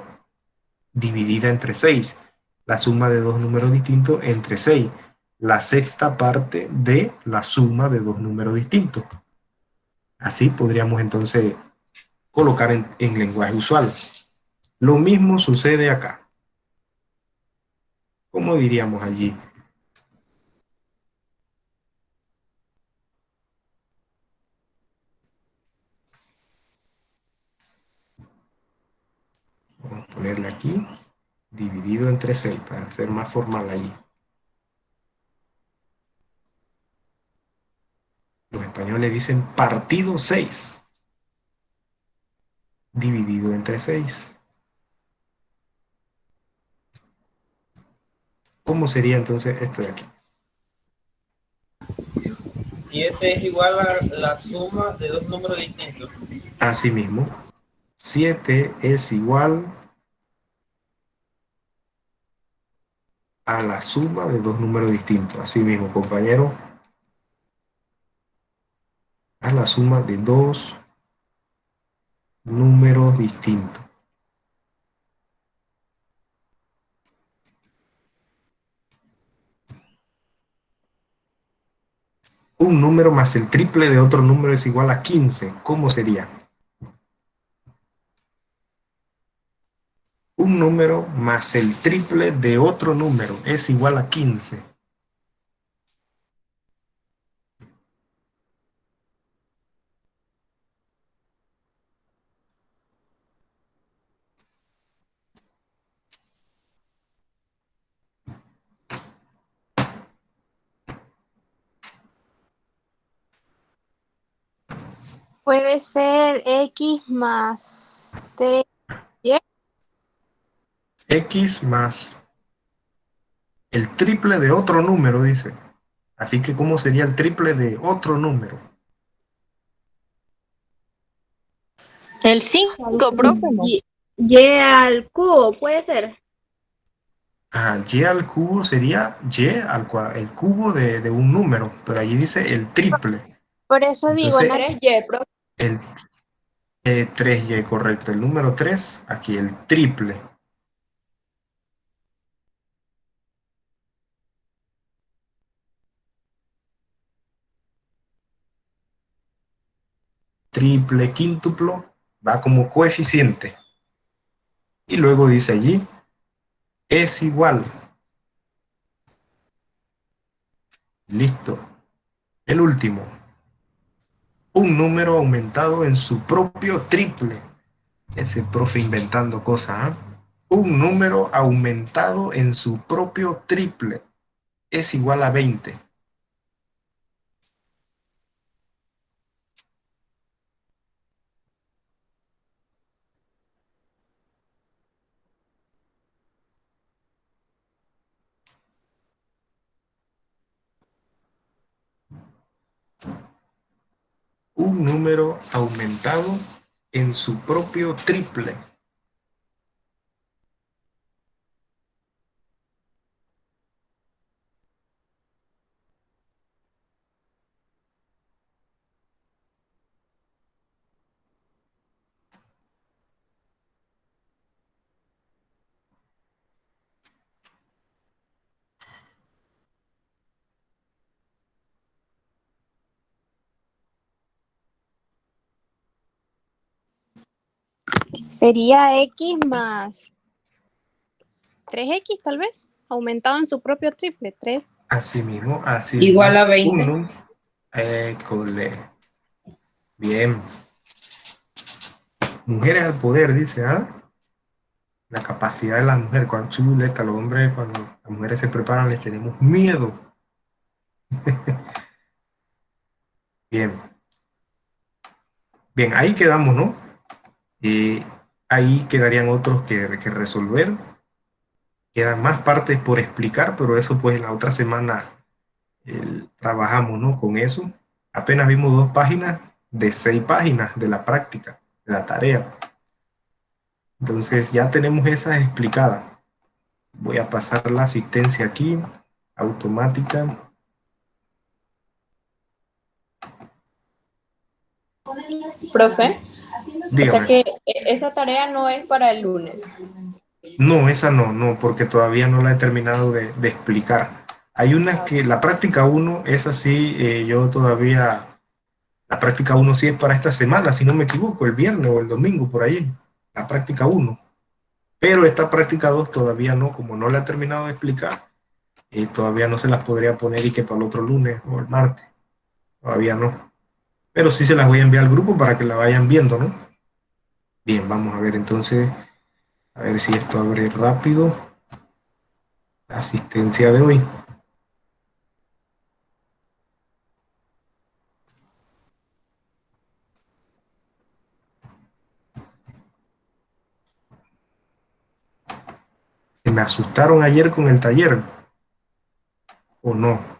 dividida entre 6. La suma de dos números distintos entre 6. La sexta parte de la suma de dos números distintos. Así podríamos entonces colocar en lenguaje usual. Lo mismo sucede acá. ¿Cómo diríamos allí? Vamos a ponerle aquí, dividido entre 6 para hacer más formal allí. Los españoles dicen partido 6, dividido entre 6. ¿Cómo sería entonces esto de aquí? 7 es igual a la suma de dos números distintos. Así mismo, 7 es igual a la suma de dos números distintos. Así mismo, compañero, a la suma de dos números distintos. Un número más el triple de otro número es igual a 15. ¿Cómo sería? Un número más el triple de otro número es igual a 15. Puede ser X más 3Y. X más el triple de otro número, dice. Así que, ¿cómo sería el triple de otro número? El 5, profe, ¿no? Y al cubo, puede ser. Ah, y al cubo sería el cubo de un número, pero allí dice el triple. Por eso digo, Entonces, 3Y, profe. el 3y, correcto. El número 3, aquí el triple. Triple, quíntuplo, va como coeficiente. Y luego dice allí, es igual. Listo. El último. Un número aumentado en su propio triple. Ese profe inventando cosas, ¿ah? Un número aumentado en su propio triple es igual a 20. un número aumentado en su propio triple. Sería X más 3X tal vez, aumentado en su propio triple, 3. Así mismo, así Igual mismo. a 20. Uno. École. Bien. Mujeres al poder, dice, ¿ah? La capacidad de la mujer, cuando chuleta, los hombres, cuando las mujeres se preparan, les tenemos miedo. Bien. Bien, ahí quedamos, ¿no? Ahí quedarían otros que resolver. Quedan más partes por explicar, pero eso pues en la otra semana trabajamos, ¿no? Con eso. Apenas vimos 2 páginas de 6 páginas de la práctica, de la tarea. Entonces ya tenemos esa explicada. Voy a pasar la asistencia aquí, automática. Profe, o sea Dígame. que esa tarea no es para el lunes. No, esa no, porque todavía no la he terminado de explicar. Hay unas que, la práctica 1, esa sí, yo todavía, la práctica 1 sí es para esta semana, si no me equivoco, el viernes o el domingo, por ahí, la práctica 1. Pero esta práctica 2 todavía no, como no la he terminado de explicar, todavía no se las podría poner y que para el otro lunes o el martes, todavía no. Pero sí se las voy a enviar al grupo para que la vayan viendo, ¿no? Bien, vamos a ver entonces, a ver si esto abre rápido. La asistencia de hoy. ¿Se me asustaron ayer con el taller o no?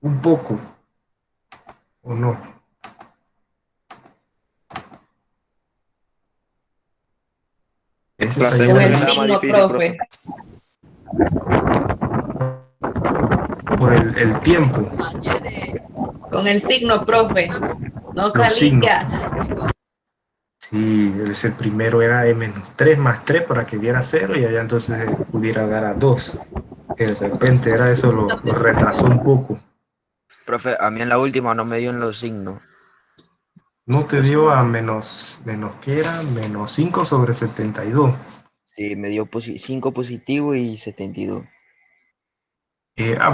Un poco o no. Ese La taller Con segunda el estaba más signo, difícil, profe. por el tiempo, Con el signo, profe. No los signos. salía. Sí, ese primero era -3 más 3 para que diera 0 y allá entonces pudiera dar a 2. De repente era eso, lo retrasó un poco. profe, a mí en la última no me dio en los signos. No te dio a ¿qué era? -5/72. Sí, me dio 5 positivo y 72.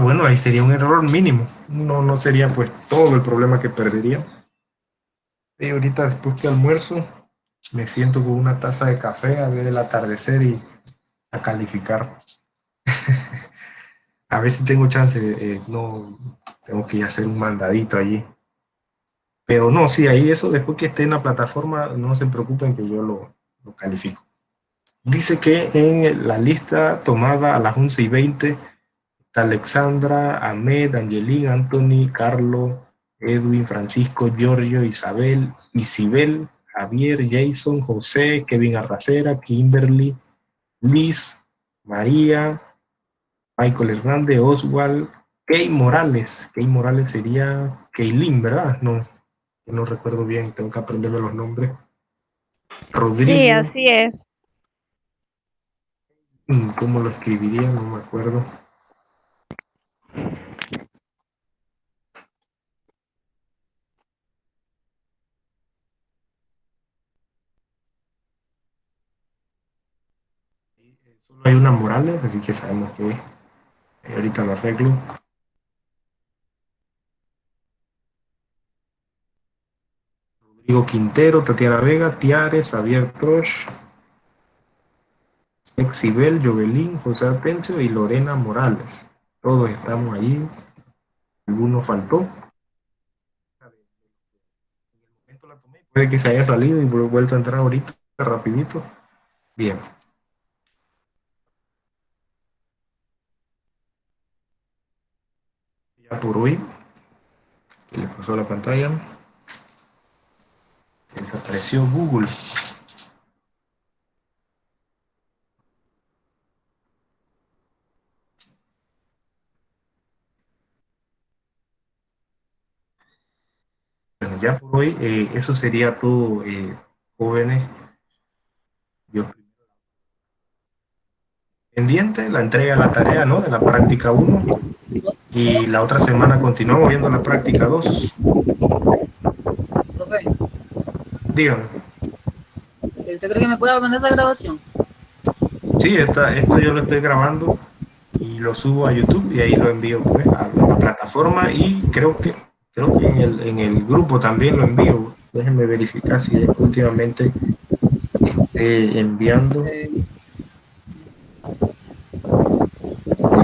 Bueno, ahí sería un error mínimo. No sería pues todo el problema que perdería. Y ahorita después que almuerzo, me siento con una taza de café a ver el atardecer y a calificar. A ver si tengo chance, no tengo que ir a hacer un mandadito allí. Pero no, sí, ahí eso después que esté en la plataforma, no se preocupen que yo lo califico. Dice que en la lista tomada a las 11:20 está Alexandra, Ahmed, Angelín, Anthony, Carlos, Edwin, Francisco, Giorgio, Isabel, Javier, Jason, José, Kevin Arracera, Kimberly, Liz, María, Michael Hernández, Oswald, Key Morales. Key Morales sería Keilin, ¿verdad? No recuerdo bien, tengo que aprenderme los nombres. Rodrigo. Sí, así es. ¿Cómo lo escribiría? No me acuerdo. Solo hay una Morales, así que sabemos que ahorita lo arreglo. Rodrigo Quintero, Tatiana Vega, Tiares, Javier Proch, Exibel, Jovelín, José Atencio y Lorena Morales. Todos estamos ahí. Alguno faltó. Puede que se haya salido y vuelto a entrar ahorita rapidito. Bien. Ya por hoy, que le pasó la pantalla, desapareció Google. Bueno, ya por hoy, eso sería todo, jóvenes. Yo pendiente la entrega de la tarea, ¿no? De la práctica 1 y la otra semana continuamos viendo la práctica 2. Profe, Díganme. ¿usted cree que me pueda mandar esa grabación? Sí, esto yo lo estoy grabando y lo subo a YouTube y ahí lo envío pues, a la plataforma y creo que en el grupo también lo envío. Déjenme verificar si últimamente esté enviando. Sí,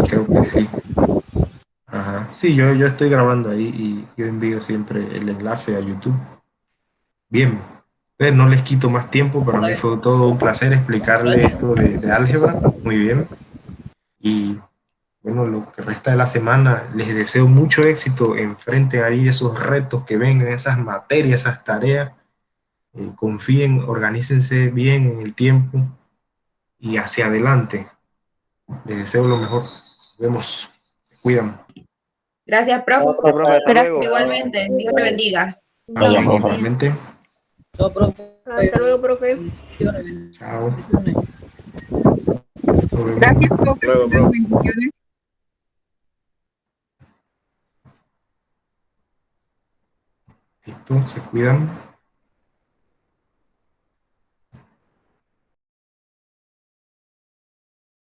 creo que sí. Ajá. Sí, yo estoy grabando ahí y yo envío siempre el enlace a YouTube. Bien, pues no les quito más tiempo, para mí fue todo un placer explicarle esto de álgebra, muy bien. Y bueno, lo que resta de la semana, les deseo mucho éxito, enfrenten ahí esos retos que vengan, esas materias, esas tareas. Confíen, organícense bien en el tiempo y hacia adelante. Les deseo lo mejor. Nos vemos. Se cuidan. Gracias, profe. Profe, hasta luego. Igualmente, Dios le bendiga. Amén, igualmente. Chao, profe. Hasta luego, profe. Bendiciones. Chao. Bendiciones. Nos vemos. Gracias, profe. Luego, profe. Bendiciones. Listo, se cuidan.